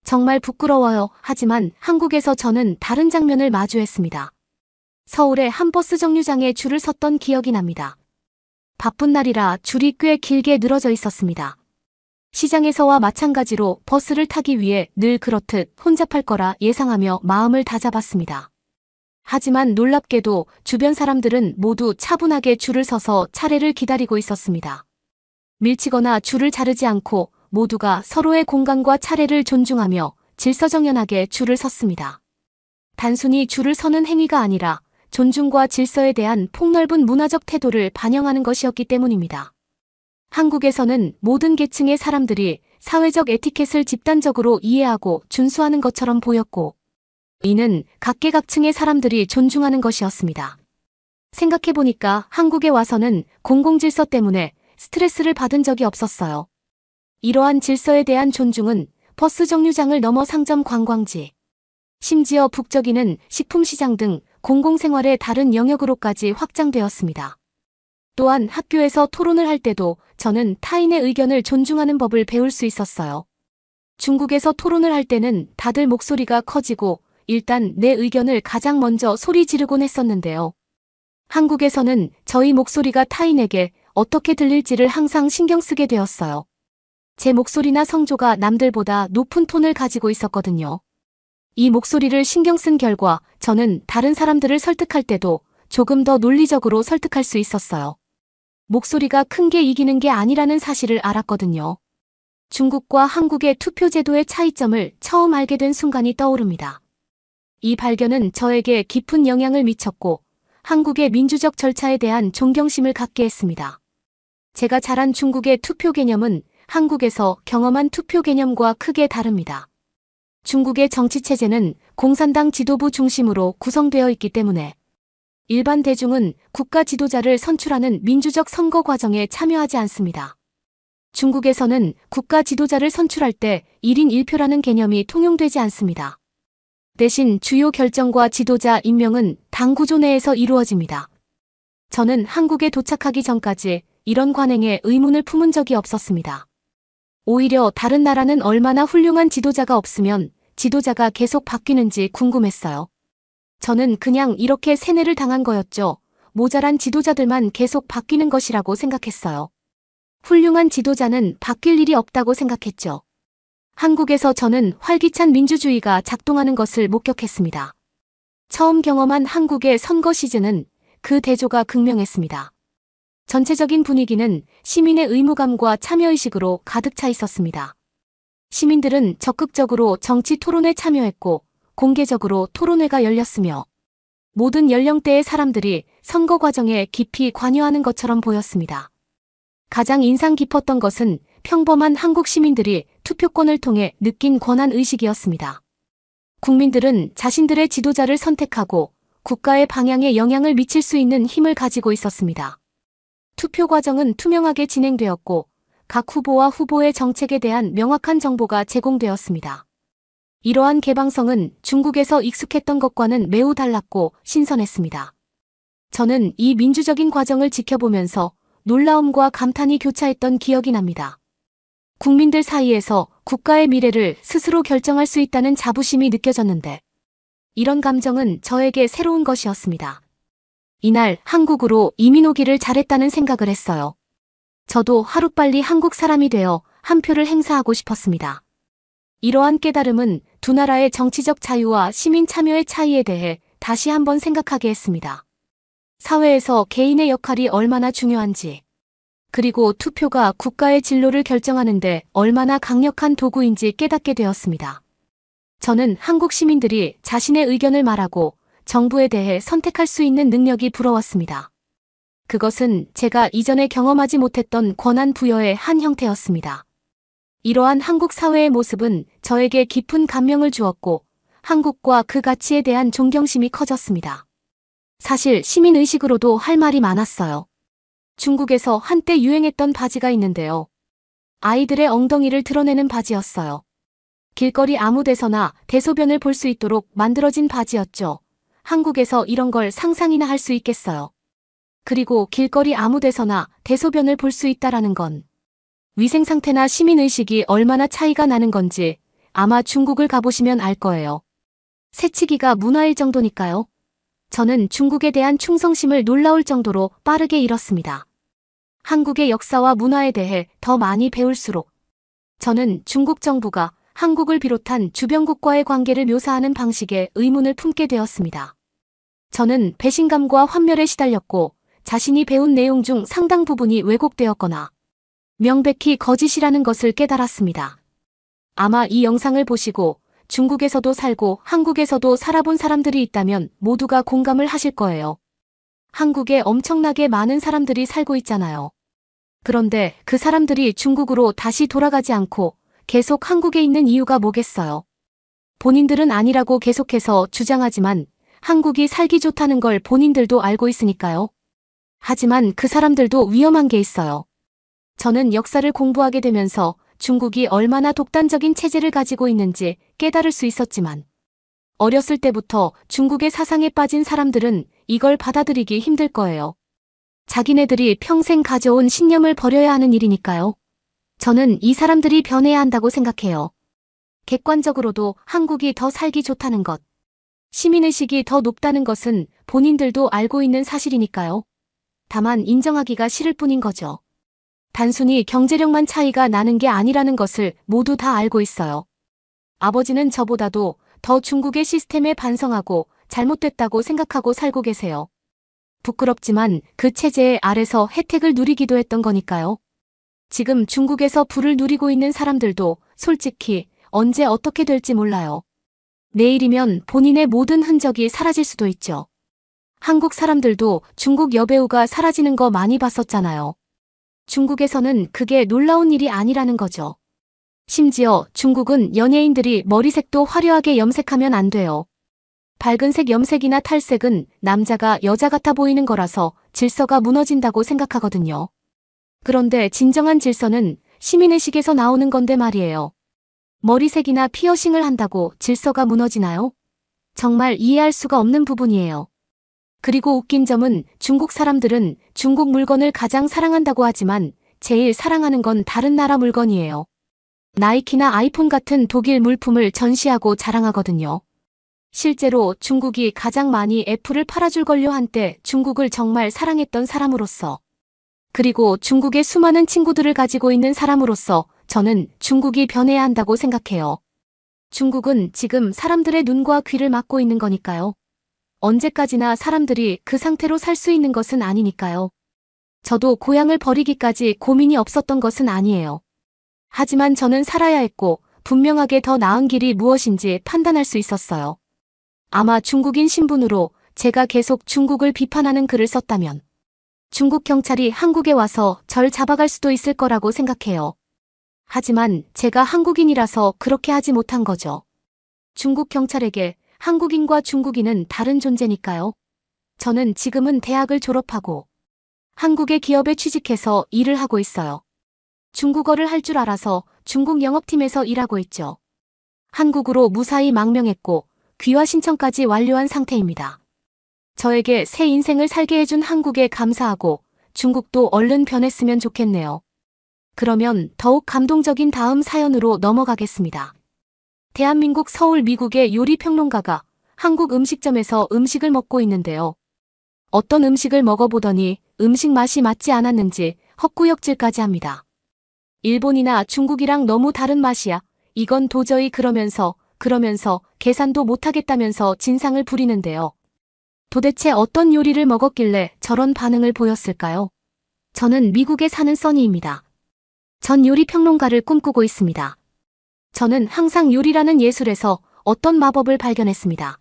정말 부끄러워요. 하지만 한국에서 저는 다른 장면을 마주했습니다. 서울의 한 버스 정류장에 줄을 섰던 기억이 납니다. 바쁜 날이라 줄이 꽤 길게 늘어져 있었습니다. 시장에서와 마찬가지로 버스를 타기 위해 늘 그렇듯 혼잡할 거라 예상하며 마음을 다잡았습니다. 하지만 놀랍게도 주변 사람들은 모두 차분하게 줄을 서서 차례를 기다리고 있었습니다. 밀치거나 줄을 자르지 않고 모두가 서로의 공간과 차례를 존중하며 질서정연하게 줄을 섰습니다. 단순히 줄을 서는 행위가 아니라 존중과 질서에 대한 폭넓은 문화적 태도를 반영하는 것이었기 때문입니다. 한국에서는 모든 계층의 사람들이 사회적 에티켓을 집단적으로 이해하고 준수하는 것처럼 보였고, 이는 각계각층의 사람들이 존중하는 것이었습니다. 생각해보니까 한국에 와서는 공공질서 때문에 스트레스를 받은 적이 없었어요. 이러한 질서에 대한 존중은 버스 정류장을 넘어 상점 관광지, 심지어 북적이는 식품시장 등 공공생활의 다른 영역으로까지 확장되었습니다. 또한 학교에서 토론을 할 때도 저는 타인의 의견을 존중하는 법을 배울 수 있었어요. 중국에서 토론을 할 때는 다들 목소리가 커지고 일단 내 의견을 가장 먼저 소리 지르곤 했었는데요. 한국에서는 저희 목소리가 타인에게 어떻게 들릴지를 항상 신경 쓰게 되었어요. 제 목소리나 성조가 남들보다 높은 톤을 가지고 있었거든요. 이 목소리를 신경 쓴 결과 저는 다른 사람들을 설득할 때도 조금 더 논리적으로 설득할 수 있었어요. 목소리가 큰 게 이기는 게 아니라는 사실을 알았거든요. 중국과 한국의 투표 제도의 차이점을 처음 알게 된 순간이 떠오릅니다. 이 발견은 저에게 깊은 영향을 미쳤고 한국의 민주적 절차에 대한 존경심을 갖게 했습니다. 제가 자란 중국의 투표 개념은 한국에서 경험한 투표 개념과 크게 다릅니다. 중국의 정치체제는 공산당 지도부 중심으로 구성되어 있기 때문에 일반 대중은 국가 지도자를 선출하는 민주적 선거 과정에 참여하지 않습니다. 중국에서는 국가 지도자를 선출할 때 1인 1표라는 개념이 통용되지 않습니다. 대신 주요 결정과 지도자 임명은 당 구조 내에서 이루어집니다. 저는 한국에 도착하기 전까지 이런 관행에 의문을 품은 적이 없었습니다. 오히려 다른 나라는 얼마나 훌륭한 지도자가 없으면 지도자가 계속 바뀌는지 궁금했어요. 저는 그냥 이렇게 세뇌를 당한 거였죠. 모자란 지도자들만 계속 바뀌는 것이라고 생각했어요. 훌륭한 지도자는 바뀔 일이 없다고 생각했죠. 한국에서 저는 활기찬 민주주의가 작동하는 것을 목격했습니다. 처음 경험한 한국의 선거 시즌은 그 대조가 극명했습니다. 전체적인 분위기는 시민의 의무감과 참여의식으로 가득 차 있었습니다. 시민들은 적극적으로 정치 토론에 참여했고 공개적으로 토론회가 열렸으며 모든 연령대의 사람들이 선거 과정에 깊이 관여하는 것처럼 보였습니다. 가장 인상 깊었던 것은 평범한 한국 시민들이 투표권을 통해 느낀 권한의식이었습니다. 국민들은 자신들의 지도자를 선택하고 국가의 방향에 영향을 미칠 수 있는 힘을 가지고 있었습니다. 투표 과정은 투명하게 진행되었고 각 후보와 후보의 정책에 대한 명확한 정보가 제공되었습니다. 이러한 개방성은 중국에서 익숙했던 것과는 매우 달랐고 신선했습니다. 저는 이 민주적인 과정을 지켜보면서 놀라움과 감탄이 교차했던 기억이 납니다. 국민들 사이에서 국가의 미래를 스스로 결정할 수 있다는 자부심이 느껴졌는데 이런 감정은 저에게 새로운 것이었습니다. 이날 한국으로 이민 오기를 잘했다는 생각을 했어요. 저도 하루빨리 한국 사람이 되어 한 표를 행사하고 싶었습니다. 이러한 깨달음은 두 나라의 정치적 자유와 시민 참여의 차이에 대해 다시 한번 생각하게 했습니다. 사회에서 개인의 역할이 얼마나 중요한지, 그리고 투표가 국가의 진로를 결정하는데 얼마나 강력한 도구인지 깨닫게 되었습니다. 저는 한국 시민들이 자신의 의견을 말하고 정부에 대해 선택할 수 있는 능력이 부러웠습니다. 그것은 제가 이전에 경험하지 못했던 권한 부여의 한 형태였습니다. 이러한 한국 사회의 모습은 저에게 깊은 감명을 주었고 한국과 그 가치에 대한 존경심이 커졌습니다. 사실 시민의식으로도 할 말이 많았어요. 중국에서 한때 유행했던 바지가 있는데요. 아이들의 엉덩이를 드러내는 바지였어요. 길거리 아무 데서나 대소변을 볼 수 있도록 만들어진 바지였죠. 한국에서 이런 걸 상상이나 할 수 있겠어요. 그리고 길거리 아무 데서나 대소변을 볼 수 있다라는 건 위생 상태나 시민의식이 얼마나 차이가 나는 건지 아마 중국을 가보시면 알 거예요. 새치기가 문화일 정도니까요. 저는 중국에 대한 충성심을 놀라울 정도로 빠르게 잃었습니다. 한국의 역사와 문화에 대해 더 많이 배울수록 저는 중국 정부가 한국을 비롯한 주변국과의 관계를 묘사하는 방식에 의문을 품게 되었습니다. 저는 배신감과 환멸에 시달렸고 자신이 배운 내용 중 상당 부분이 왜곡되었거나 명백히 거짓이라는 것을 깨달았습니다. 아마 이 영상을 보시고 중국에서도 살고 한국에서도 살아본 사람들이 있다면 모두가 공감을 하실 거예요. 한국에 엄청나게 많은 사람들이 살고 있잖아요. 그런데 그 사람들이 중국으로 다시 돌아가지 않고 계속 한국에 있는 이유가 뭐겠어요? 본인들은 아니라고 계속해서 주장하지만 한국이 살기 좋다는 걸 본인들도 알고 있으니까요. 하지만 그 사람들도 위험한 게 있어요. 저는 역사를 공부하게 되면서 중국이 얼마나 독단적인 체제를 가지고 있는지 깨달을 수 있었지만 어렸을 때부터 중국의 사상에 빠진 사람들은 이걸 받아들이기 힘들 거예요. 자기네들이 평생 가져온 신념을 버려야 하는 일이니까요. 저는 이 사람들이 변해야 한다고 생각해요. 객관적으로도 한국이 더 살기 좋다는 것, 시민의식이 더 높다는 것은 본인들도 알고 있는 사실이니까요. 다만 인정하기가 싫을 뿐인 거죠. 단순히 경제력만 차이가 나는 게 아니라는 것을 모두 다 알고 있어요. 아버지는 저보다도 더 중국의 시스템에 반성하고 잘못됐다고 생각하고 살고 계세요. 부끄럽지만 그 체제 아래서 혜택을 누리기도 했던 거니까요. 지금 중국에서 부를 누리고 있는 사람들도 솔직히 언제 어떻게 될지 몰라요. 내일이면 본인의 모든 흔적이 사라질 수도 있죠. 한국 사람들도 중국 여배우가 사라지는 거 많이 봤었잖아요. 중국에서는 그게 놀라운 일이 아니라는 거죠. 심지어 중국은 연예인들이 머리색도 화려하게 염색하면 안 돼요. 밝은색 염색이나 탈색은 남자가 여자 같아 보이는 거라서 질서가 무너진다고 생각하거든요. 그런데 진정한 질서는 시민의식에서 나오는 건데 말이에요. 머리색이나 피어싱을 한다고 질서가 무너지나요? 정말 이해할 수가 없는 부분이에요. 그리고 웃긴 점은 중국 사람들은 중국 물건을 가장 사랑한다고 하지만 제일 사랑하는 건 다른 나라 물건이에요. 나이키나 아이폰 같은 독일 물품을 전시하고 자랑하거든요. 실제로 중국이 가장 많이 애플을 팔아줄걸요 한때 중국을 정말 사랑했던 사람으로서 그리고 중국의 수많은 친구들을 가지고 있는 사람으로서 저는 중국이 변해야 한다고 생각해요. 중국은 지금 사람들의 눈과 귀를 막고 있는 거니까요. 언제까지나 사람들이 그 상태로 살 수 있는 것은 아니니까요. 저도 고향을 버리기까지 고민이 없었던 것은 아니에요. 하지만 저는 살아야 했고 분명하게 더 나은 길이 무엇인지 판단할 수 있었어요. 아마 중국인 신분으로 제가 계속 중국을 비판하는 글을 썼다면 중국 경찰이 한국에 와서 절 잡아갈 수도 있을 거라고 생각해요. 하지만 제가 한국인이라서 그렇게 하지 못한 거죠. 중국 경찰에게 한국인과 중국인은 다른 존재니까요. 저는 지금은 대학을 졸업하고 한국의 기업에 취직해서 일을 하고 있어요. 중국어를 할 줄 알아서 중국 영업팀에서 일하고 있죠. 한국으로 무사히 망명했고 귀화 신청까지 완료한 상태입니다. 저에게 새 인생을 살게 해준 한국에 감사하고 중국도 얼른 변했으면 좋겠네요. 그러면 더욱 감동적인 다음 사연으로 넘어가겠습니다. 대한민국 서울 미국의 요리평론가가 한국 음식점에서 음식을 먹고 있는데요. 어떤 음식을 먹어보더니 음식 맛이 맞지 않았는지 헛구역질까지 합니다. 일본이나 중국이랑 너무 다른 맛이야. 이건 도저히 그러면서 계산도 못하겠다면서 진상을 부리는데요. 도대체 어떤 요리를 먹었길래 저런 반응을 보였을까요? 저는 미국에 사는 써니입니다. 전 요리 평론가를 꿈꾸고 있습니다. 저는 항상 요리라는 예술에서 어떤 마법을 발견했습니다.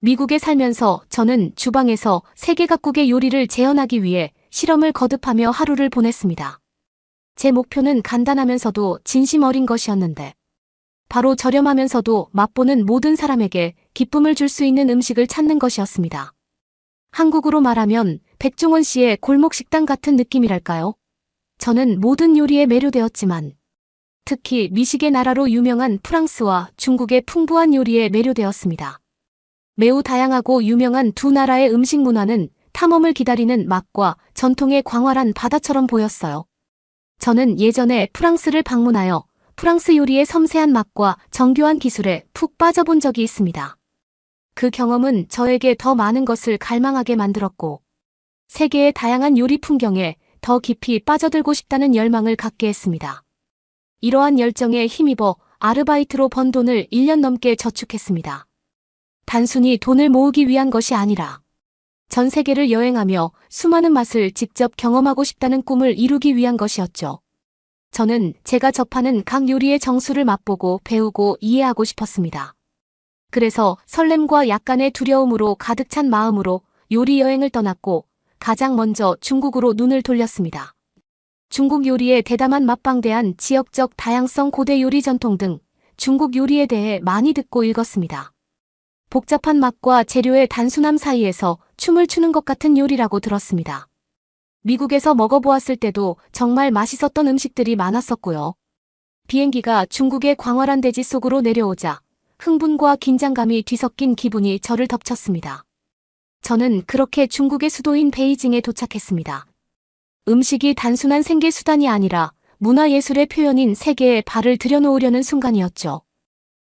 미국에 살면서 저는 주방에서 세계 각국의 요리를 재현하기 위해 실험을 거듭하며 하루를 보냈습니다. 제 목표는 간단하면서도 진심 어린 것이었는데 바로 저렴하면서도 맛보는 모든 사람에게 기쁨을 줄 수 있는 음식을 찾는 것이었습니다. 한국으로 말하면 백종원 씨의 골목 식당 같은 느낌이랄까요? 저는 모든 요리에 매료되었지만 특히 미식의 나라로 유명한 프랑스와 중국의 풍부한 요리에 매료되었습니다. 매우 다양하고 유명한 두 나라의 음식 문화는 탐험을 기다리는 맛과 전통의 광활한 바다처럼 보였어요. 저는 예전에 프랑스를 방문하여 프랑스 요리의 섬세한 맛과 정교한 기술에 푹 빠져본 적이 있습니다. 그 경험은 저에게 더 많은 것을 갈망하게 만들었고, 세계의 다양한 요리 풍경에 더 깊이 빠져들고 싶다는 열망을 갖게 했습니다. 이러한 열정에 힘입어 아르바이트로 번 돈을 1년 넘게 저축했습니다. 단순히 돈을 모으기 위한 것이 아니라 전 세계를 여행하며 수많은 맛을 직접 경험하고 싶다는 꿈을 이루기 위한 것이었죠. 저는 제가 접하는 각 요리의 정수를 맛보고 배우고 이해하고 싶었습니다. 그래서 설렘과 약간의 두려움으로 가득 찬 마음으로 요리 여행을 떠났고 가장 먼저 중국으로 눈을 돌렸습니다. 중국 요리의 대담한 맛방대한 지역적 다양성 고대 요리 전통 등 중국 요리에 대해 많이 듣고 읽었습니다. 복잡한 맛과 재료의 단순함 사이에서 춤을 추는 것 같은 요리라고 들었습니다. 미국에서 먹어보았을 때도 정말 맛있었던 음식들이 많았었고요. 비행기가 중국의 광활한 대지 속으로 내려오자 흥분과 긴장감이 뒤섞인 기분이 저를 덮쳤습니다. 저는 그렇게 중국의 수도인 베이징에 도착했습니다. 음식이 단순한 생계 수단이 아니라 문화예술의 표현인 세계에 발을 들여놓으려는 순간이었죠.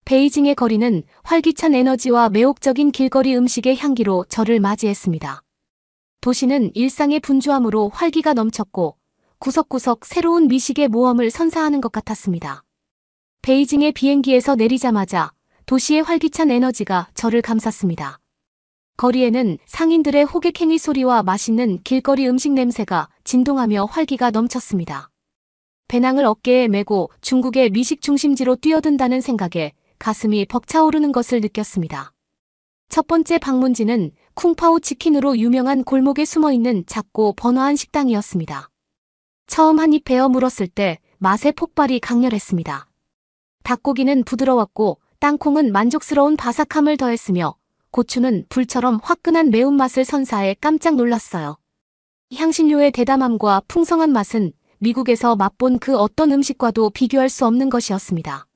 베이징의 거리는 활기찬 에너지와 매혹적인 길거리 음식의 향기로 저를 맞이했습니다. 도시는 일상의 분주함으로 활기가 넘쳤고 구석구석 새로운 미식의 모험을 선사하는 것 같았습니다. 베이징의 비행기에서 내리자마자 도시의 활기찬 에너지가 저를 감쌌습니다. 거리에는 상인들의 호객행위 소리와 맛있는 길거리 음식 냄새가 진동하며 활기가 넘쳤습니다. 배낭을 어깨에 메고 중국의 미식 중심지로 뛰어든다는 생각에 가슴이 벅차오르는 것을 느꼈습니다. 첫 번째 방문지는 쿵파오 치킨으로 유명한 골목에 숨어있는 작고 번화한 식당이었습니다. 처음 한 입 베어 물었을 때 맛의 폭발이 강렬했습니다. 닭고기는 부드러웠고 땅콩은 만족스러운 바삭함을 더했으며 고추는 불처럼 화끈한 매운맛을 선사해 깜짝 놀랐어요. 향신료의 대담함과 풍성한 맛은 미국에서 맛본 그 어떤 음식과도 비교할 수 없는 것이었습니다.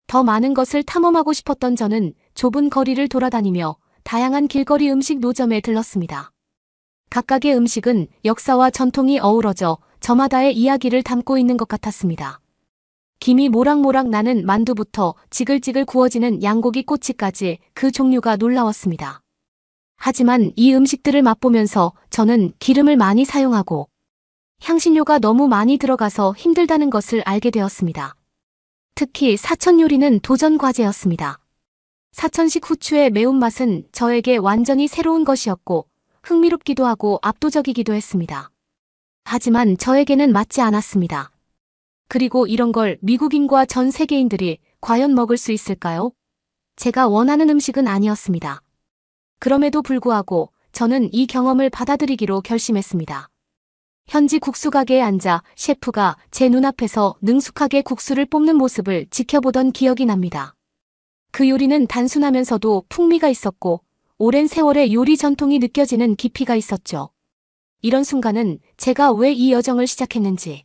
더 많은 것을 탐험하고 싶었던 저는 좁은 거리를 돌아다니며 다양한 길거리 음식 노점에 들렀습니다. 각각의 음식은 역사와 전통이 어우러져 저마다의 이야기를 담고 있는 것 같았습니다. 김이 모락모락 나는 만두부터 지글지글 구워지는 양고기 꼬치까지 그 종류가 놀라웠습니다. 하지만 이 음식들을 맛보면서 저는 기름을 많이 사용하고 향신료가 너무 많이 들어가서 힘들다는 것을 알게 되었습니다. 특히 사천 요리는 도전 과제였습니다. 사천식 후추의 매운맛은 저에게 완전히 새로운 것이었고 흥미롭기도 하고 압도적이기도 했습니다. 하지만 저에게는 맞지 않았습니다. 그리고 이런 걸 미국인과 전 세계인들이 과연 먹을 수 있을까요? 제가 원하는 음식은 아니었습니다. 그럼에도 불구하고 저는 이 경험을 받아들이기로 결심했습니다. 현지 국수 가게에 앉아 셰프가 제 눈앞에서 능숙하게 국수를 뽑는 모습을 지켜보던 기억이 납니다. 그 요리는 단순하면서도 풍미가 있었고 오랜 세월의 요리 전통이 느껴지는 깊이가 있었죠. 이런 순간은 제가 왜 이 여정을 시작했는지,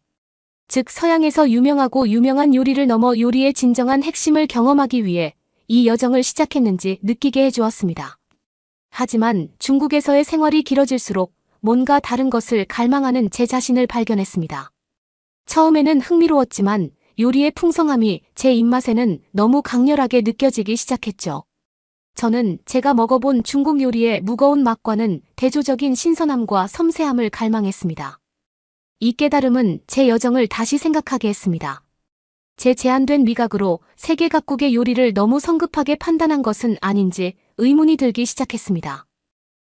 즉 서양에서 유명한 요리를 넘어 요리의 진정한 핵심을 경험하기 위해 이 여정을 시작했는지 느끼게 해주었습니다. 하지만 중국에서의 생활이 길어질수록 뭔가 다른 것을 갈망하는 제 자신을 발견했습니다. 처음에는 흥미로웠지만 요리의 풍성함이 제 입맛에는 너무 강렬하게 느껴지기 시작했죠. 저는 제가 먹어본 중국 요리의 무거운 맛과는 대조적인 신선함과 섬세함을 갈망했습니다. 이 깨달음은 제 여정을 다시 생각하게 했습니다. 제 제한된 미각으로 세계 각국의 요리를 너무 성급하게 판단한 것은 아닌지 의문이 들기 시작했습니다.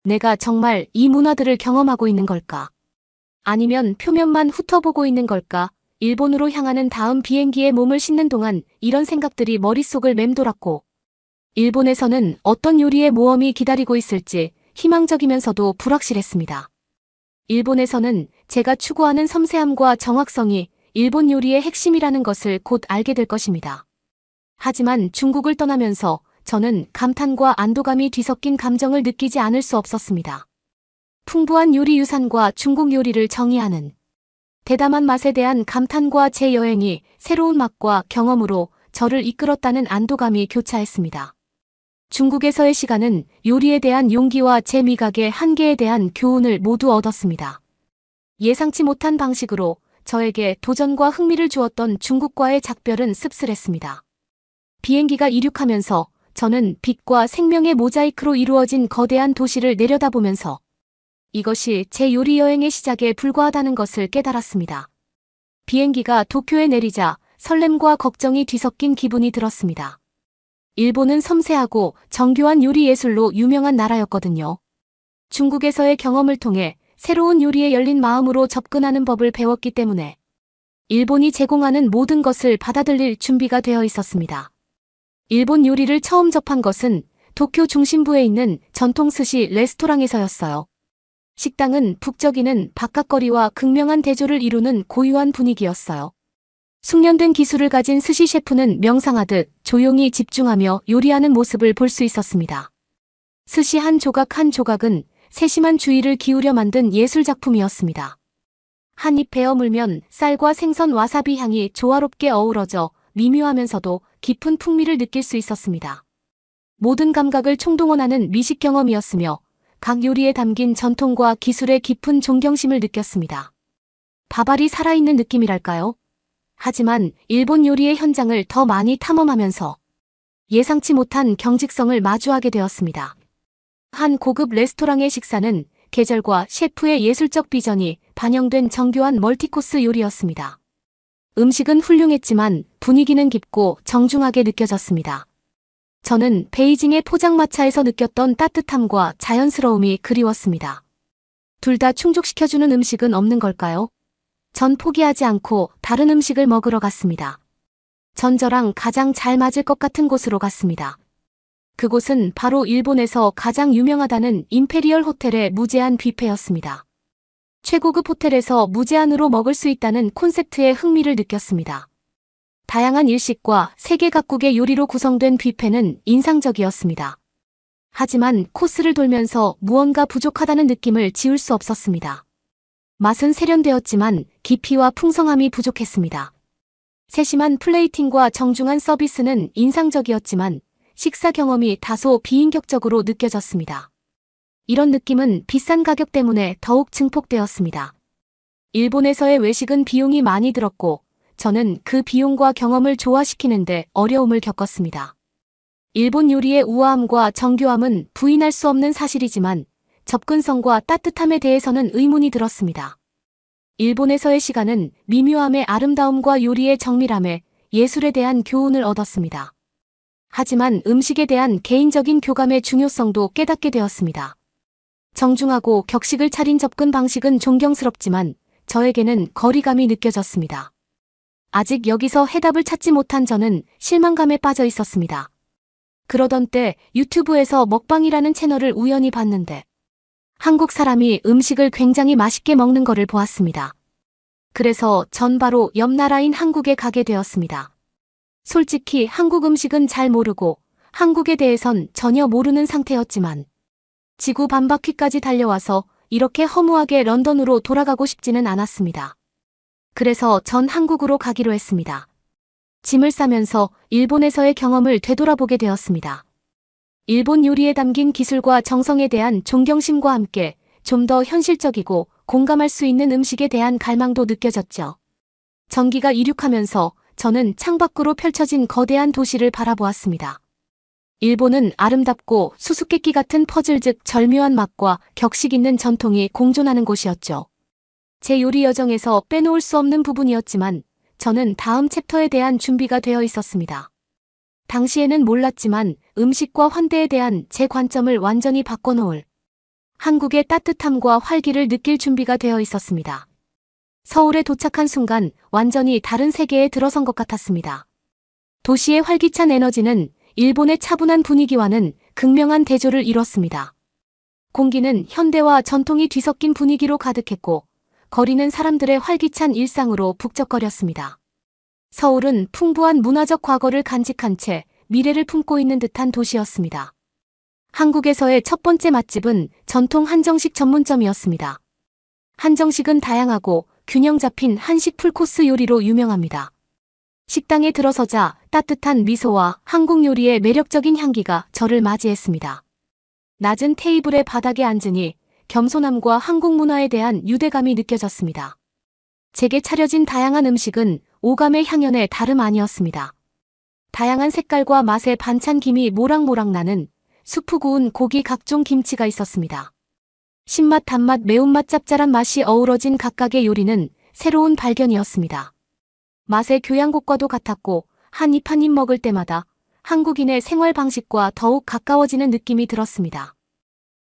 내가 정말 이 문화들을 경험하고 있는 걸까? 아니면 표면만 훑어보고 있는 걸까? 일본으로 향하는 다음 비행기에 몸을 싣는 동안 이런 생각들이 머릿속을 맴돌았고, 일본에서는 어떤 요리의 모험이 기다리고 있을지 희망적이면서도 불확실했습니다. 일본에서는 제가 추구하는 섬세함과 정확성이 일본 요리의 핵심이라는 것을 곧 알게 될 것입니다. 하지만 중국을 떠나면서 저는 감탄과 안도감이 뒤섞인 감정을 느끼지 않을 수 없었습니다. 풍부한 요리 유산과 중국 요리를 정의하는 대담한 맛에 대한 감탄과 제 여행이 새로운 맛과 경험으로 저를 이끌었다는 안도감이 교차했습니다. 중국에서의 시간은 요리에 대한 용기와 제 미각의 한계에 대한 교훈을 모두 얻었습니다. 예상치 못한 방식으로 저에게 도전과 흥미를 주었던 중국과의 작별은 씁쓸했습니다. 비행기가 이륙하면서 저는 빛과 생명의 모자이크로 이루어진 거대한 도시를 내려다보면서 이것이 제 요리 여행의 시작에 불과하다는 것을 깨달았습니다. 비행기가 도쿄에 내리자 설렘과 걱정이 뒤섞인 기분이 들었습니다. 일본은 섬세하고 정교한 요리 예술로 유명한 나라였거든요. 중국에서의 경험을 통해 새로운 요리에 열린 마음으로 접근하는 법을 배웠기 때문에 일본이 제공하는 모든 것을 받아들일 준비가 되어 있었습니다. 일본 요리를 처음 접한 것은 도쿄 중심부에 있는 전통 스시 레스토랑에서였어요. 식당은 북적이는 바깥거리와 극명한 대조를 이루는 고유한 분위기였어요. 숙련된 기술을 가진 스시 셰프는 명상하듯 조용히 집중하며 요리하는 모습을 볼 수 있었습니다. 스시 한 조각 한 조각은 세심한 주의를 기울여 만든 예술작품이었습니다. 한 입 베어 물면 쌀과 생선 와사비 향이 조화롭게 어우러져 미묘하면서도 깊은 풍미를 느낄 수 있었습니다. 모든 감각을 총동원하는 미식 경험이었으며 각 요리에 담긴 전통과 기술의 깊은 존경심을 느꼈습니다. 밥알이 살아있는 느낌이랄까요? 하지만 일본 요리의 현장을 더 많이 탐험하면서 예상치 못한 경직성을 마주하게 되었습니다. 한 고급 레스토랑의 식사는 계절과 셰프의 예술적 비전이 반영된 정교한 멀티코스 요리였습니다. 음식은 훌륭했지만 분위기는 깊고 정중하게 느껴졌습니다. 저는 베이징의 포장마차에서 느꼈던 따뜻함과 자연스러움이 그리웠습니다. 둘 다 충족시켜주는 음식은 없는 걸까요? 전 포기하지 않고 다른 음식을 먹으러 갔습니다. 전 저랑 가장 잘 맞을 것 같은 곳으로 갔습니다. 그곳은 바로 일본에서 가장 유명하다는 임페리얼 호텔의 무제한 뷔페였습니다. 최고급 호텔에서 무제한으로 먹을 수 있다는 콘셉트에 흥미를 느꼈습니다. 다양한 일식과 세계 각국의 요리로 구성된 뷔페는 인상적이었습니다. 하지만 코스를 돌면서 무언가 부족하다는 느낌을 지울 수 없었습니다. 맛은 세련되었지만 깊이와 풍성함이 부족했습니다. 세심한 플레이팅과 정중한 서비스는 인상적이었지만 식사 경험이 다소 비인격적으로 느껴졌습니다. 이런 느낌은 비싼 가격 때문에 더욱 증폭되었습니다. 일본에서의 외식은 비용이 많이 들었고 저는 그 비용과 경험을 조화시키는데 어려움을 겪었습니다. 일본 요리의 우아함과 정교함은 부인할 수 없는 사실이지만 접근성과 따뜻함에 대해서는 의문이 들었습니다. 일본에서의 시간은 미묘함의 아름다움과 요리의 정밀함에 예술에 대한 교훈을 얻었습니다. 하지만 음식에 대한 개인적인 교감의 중요성도 깨닫게 되었습니다. 정중하고 격식을 차린 접근 방식은 존경스럽지만 저에게는 거리감이 느껴졌습니다. 아직 여기서 해답을 찾지 못한 저는 실망감에 빠져 있었습니다. 그러던 때 유튜브에서 먹방이라는 채널을 우연히 봤는데 한국 사람이 음식을 굉장히 맛있게 먹는 거를 보았습니다. 그래서 전 바로 옆 나라인 한국에 가게 되었습니다. 솔직히 한국 음식은 잘 모르고 한국에 대해선 전혀 모르는 상태였지만 지구 반바퀴까지 달려와서 이렇게 허무하게 런던으로 돌아가고 싶지는 않았습니다. 그래서 전 한국으로 가기로 했습니다. 짐을 싸면서 일본에서의 경험을 되돌아보게 되었습니다. 일본 요리에 담긴 기술과 정성에 대한 존경심과 함께 좀 더 현실적이고 공감할 수 있는 음식에 대한 갈망도 느껴졌죠. 전기가 이륙하면서 저는 창밖으로 펼쳐진 거대한 도시를 바라보았습니다. 일본은 아름답고 수수께끼 같은 퍼즐 즉 절묘한 맛과 격식 있는 전통이 공존하는 곳이었죠. 제 요리 여정에서 빼놓을 수 없는 부분이었지만 저는 다음 챕터에 대한 준비가 되어 있었습니다. 당시에는 몰랐지만 음식과 환대에 대한 제 관점을 완전히 바꿔놓을 한국의 따뜻함과 활기를 느낄 준비가 되어 있었습니다. 서울에 도착한 순간 완전히 다른 세계에 들어선 것 같았습니다. 도시의 활기찬 에너지는 일본의 차분한 분위기와는 극명한 대조를 이뤘습니다. 공기는 현대와 전통이 뒤섞인 분위기로 가득했고 거리는 사람들의 활기찬 일상으로 북적거렸습니다. 서울은 풍부한 문화적 과거를 간직한 채 미래를 품고 있는 듯한 도시였습니다. 한국에서의 첫 번째 맛집은 전통 한정식 전문점이었습니다. 한정식은 다양하고 균형 잡힌 한식 풀코스 요리로 유명합니다. 식당에 들어서자 따뜻한 미소와 한국 요리의 매력적인 향기가 저를 맞이했습니다. 낮은 테이블의 바닥에 앉으니 겸손함과 한국 문화에 대한 유대감이 느껴졌습니다. 제게 차려진 다양한 음식은 오감의 향연의 다름 아니었습니다. 다양한 색깔과 맛의 반찬 김이 모락모락 나는 수프 구운 고기 각종 김치가 있었습니다. 신맛, 단맛, 매운맛, 짭짤한 맛이 어우러진 각각의 요리는 새로운 발견이었습니다. 맛의 교양곡과도 같았고 한 입 한 입 먹을 때마다 한국인의 생활 방식과 더욱 가까워지는 느낌이 들었습니다.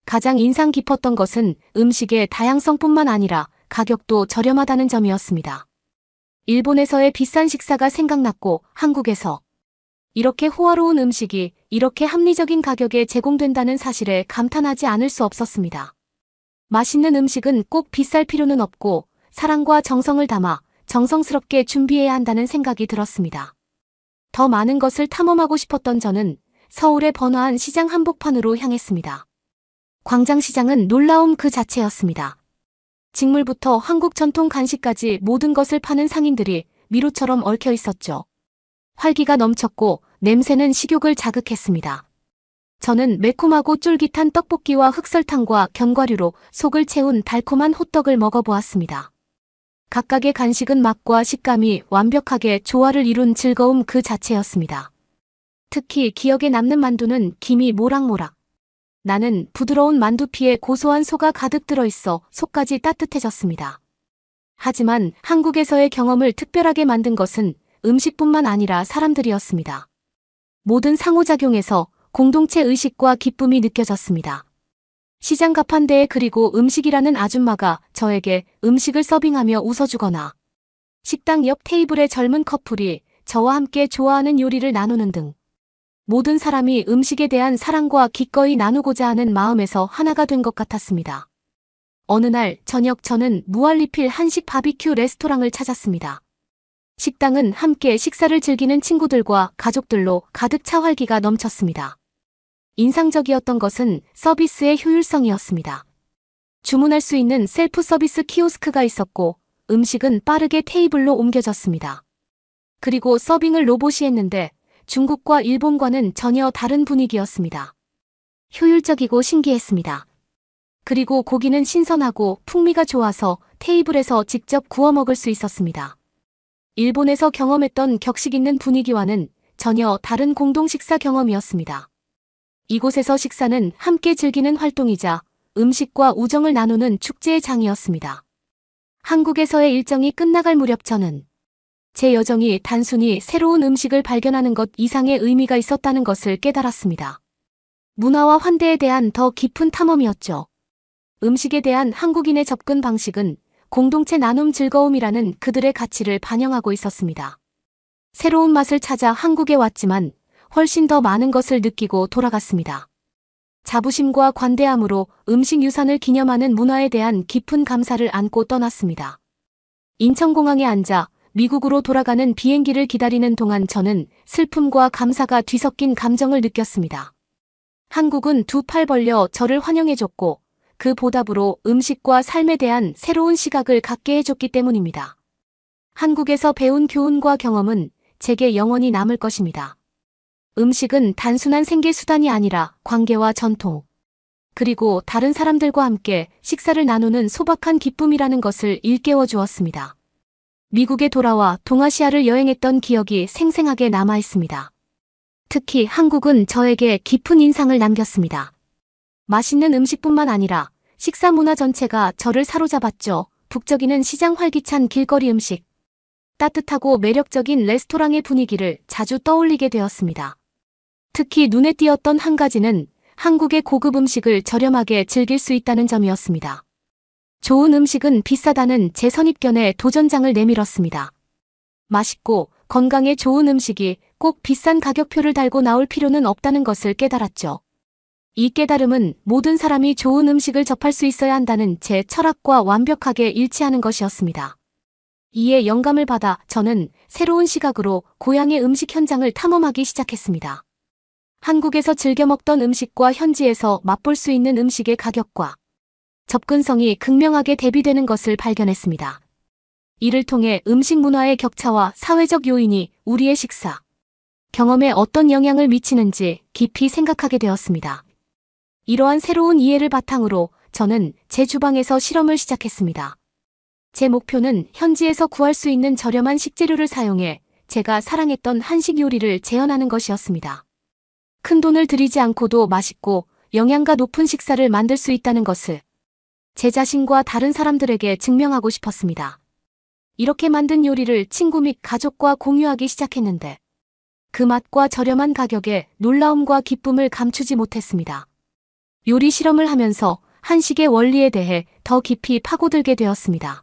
가장 인상 깊었던 것은 음식의 다양성뿐만 아니라 가격도 저렴하다는 점이었습니다. 일본에서의 비싼 식사가 생각났고 한국에서 이렇게 호화로운 음식이 이렇게 합리적인 가격에 제공된다는 사실에 감탄하지 않을 수 없었습니다. 맛있는 음식은 꼭 비쌀 필요는 없고 사랑과 정성을 담아 정성스럽게 준비해야 한다는 생각이 들었습니다. 더 많은 것을 탐험하고 싶었던 저는 서울의 번화한 시장 한복판으로 향했습니다. 광장시장은 놀라움 그 자체였습니다. 직물부터 한국 전통 간식까지 모든 것을 파는 상인들이 미로처럼 얽혀 있었죠. 활기가 넘쳤고 냄새는 식욕을 자극했습니다. 저는 매콤하고 쫄깃한 떡볶이와 흑설탕과 견과류로 속을 채운 달콤한 호떡을 먹어보았습니다. 각각의 간식은 맛과 식감이 완벽하게 조화를 이룬 즐거움 그 자체였습니다. 특히 기억에 남는 만두는 김이 모락모락. 나는 부드러운 만두피에 고소한 소가 가득 들어있어 속까지 따뜻해졌습니다. 하지만 한국에서의 경험을 특별하게 만든 것은 음식뿐만 아니라 사람들이었습니다. 모든 상호작용에서 공동체 의식과 기쁨이 느껴졌습니다. 시장 가판대에 그리고 음식이라는 아줌마가 저에게 음식을 서빙하며 웃어주거나 식당 옆 테이블의 젊은 커플이 저와 함께 좋아하는 요리를 나누는 등 모든 사람이 음식에 대한 사랑과 기꺼이 나누고자 하는 마음에서 하나가 된 것 같았습니다. 어느 날 저녁 저는 무한리필 한식 바비큐 레스토랑을 찾았습니다. 식당은 함께 식사를 즐기는 친구들과 가족들로 가득 차 활기가 넘쳤습니다. 인상적이었던 것은 서비스의 효율성이었습니다. 주문할 수 있는 셀프 서비스 키오스크가 있었고 음식은 빠르게 테이블로 옮겨졌습니다. 그리고 서빙을 로봇이 했는데 중국과 일본과는 전혀 다른 분위기였습니다. 효율적이고 신기했습니다. 그리고 고기는 신선하고 풍미가 좋아서 테이블에서 직접 구워 먹을 수 있었습니다. 일본에서 경험했던 격식 있는 분위기와는 전혀 다른 공동 식사 경험이었습니다. 이곳에서 식사는 함께 즐기는 활동이자 음식과 우정을 나누는 축제의 장이었습니다. 한국에서의 일정이 끝나갈 무렵 저는 제 여정이 단순히 새로운 음식을 발견하는 것 이상의 의미가 있었다는 것을 깨달았습니다. 문화와 환대에 대한 더 깊은 탐험이었죠. 음식에 대한 한국인의 접근 방식은 공동체 나눔 즐거움이라는 그들의 가치를 반영하고 있었습니다. 새로운 맛을 찾아 한국에 왔지만 훨씬 더 많은 것을 느끼고 돌아갔습니다. 자부심과 관대함으로 음식 유산을 기념하는 문화에 대한 깊은 감사를 안고 떠났습니다. 인천공항에 앉아 미국으로 돌아가는 비행기를 기다리는 동안 저는 슬픔과 감사가 뒤섞인 감정을 느꼈습니다. 한국은 두 팔 벌려 저를 환영해줬고 그 보답으로 음식과 삶에 대한 새로운 시각을 갖게 해줬기 때문입니다. 한국에서 배운 교훈과 경험은 제게 영원히 남을 것입니다. 음식은 단순한 생계 수단이 아니라 관계와 전통, 그리고 다른 사람들과 함께 식사를 나누는 소박한 기쁨이라는 것을 일깨워 주었습니다. 미국에 돌아와 동아시아를 여행했던 기억이 생생하게 남아 있습니다. 특히 한국은 저에게 깊은 인상을 남겼습니다. 맛있는 음식뿐만 아니라 식사 문화 전체가 저를 사로잡았죠. 북적이는 시장, 활기찬 길거리 음식, 따뜻하고 매력적인 레스토랑의 분위기를 자주 떠올리게 되었습니다. 특히 눈에 띄었던 한 가지는 한국의 고급 음식을 저렴하게 즐길 수 있다는 점이었습니다. 좋은 음식은 비싸다는 제 선입견에 도전장을 내밀었습니다. 맛있고 건강에 좋은 음식이 꼭 비싼 가격표를 달고 나올 필요는 없다는 것을 깨달았죠. 이 깨달음은 모든 사람이 좋은 음식을 접할 수 있어야 한다는 제 철학과 완벽하게 일치하는 것이었습니다. 이에 영감을 받아 저는 새로운 시각으로 고향의 음식 현장을 탐험하기 시작했습니다. 한국에서 즐겨 먹던 음식과 현지에서 맛볼 수 있는 음식의 가격과 접근성이 극명하게 대비되는 것을 발견했습니다. 이를 통해 음식 문화의 격차와 사회적 요인이 우리의 식사 경험에 어떤 영향을 미치는지 깊이 생각하게 되었습니다. 이러한 새로운 이해를 바탕으로 저는 제 주방에서 실험을 시작했습니다. 제 목표는 현지에서 구할 수 있는 저렴한 식재료를 사용해 제가 사랑했던 한식 요리를 재현하는 것이었습니다. 큰 돈을 들이지 않고도 맛있고 영양가 높은 식사를 만들 수 있다는 것을 제 자신과 다른 사람들에게 증명하고 싶었습니다. 이렇게 만든 요리를 친구 및 가족과 공유하기 시작했는데 그 맛과 저렴한 가격에 놀라움과 기쁨을 감추지 못했습니다. 요리 실험을 하면서 한식의 원리에 대해 더 깊이 파고들게 되었습니다.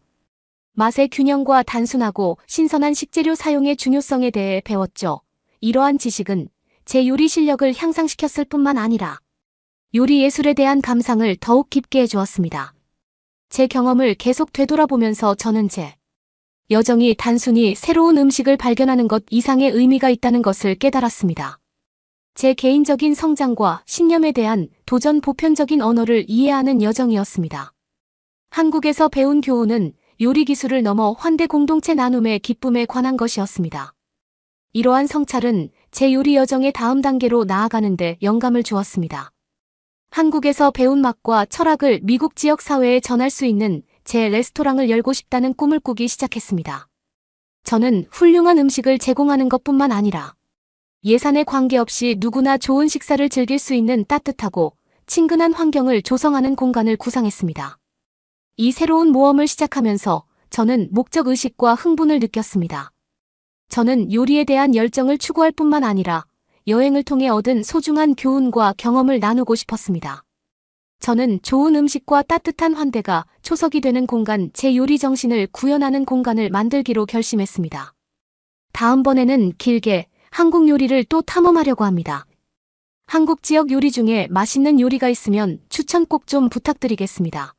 맛의 균형과 단순하고 신선한 식재료 사용의 중요성에 대해 배웠죠. 이러한 지식은 제 요리 실력을 향상시켰을 뿐만 아니라 요리 예술에 대한 감상을 더욱 깊게 해주었습니다. 제 경험을 계속 되돌아보면서 저는 제 여정이 단순히 새로운 음식을 발견하는 것 이상의 의미가 있다는 것을 깨달았습니다. 제 개인적인 성장과 신념에 대한 도전 보편적인 언어를 이해하는 여정이었습니다. 한국에서 배운 교훈은 요리 기술을 넘어 환대 공동체 나눔의 기쁨에 관한 것이었습니다. 이러한 성찰은 제 요리 여정의 다음 단계로 나아가는 데 영감을 주었습니다. 한국에서 배운 맛과 철학을 미국 지역 사회에 전할 수 있는 제 레스토랑을 열고 싶다는 꿈을 꾸기 시작했습니다. 저는 훌륭한 음식을 제공하는 것뿐만 아니라 예산에 관계없이 누구나 좋은 식사를 즐길 수 있는 따뜻하고 친근한 환경을 조성하는 공간을 구상했습니다. 이 새로운 모험을 시작하면서 저는 목적의식과 흥분을 느꼈습니다. 저는 요리에 대한 열정을 추구할 뿐만 아니라 여행을 통해 얻은 소중한 교훈과 경험을 나누고 싶었습니다. 저는 좋은 음식과 따뜻한 환대가 초석이 되는 공간, 제 요리 정신을 구현하는 공간을 만들기로 결심했습니다. 다음번에는 길게 한국 요리를 또 탐험하려고 합니다. 한국 지역 요리 중에 맛있는 요리가 있으면 추천 꼭 좀 부탁드리겠습니다.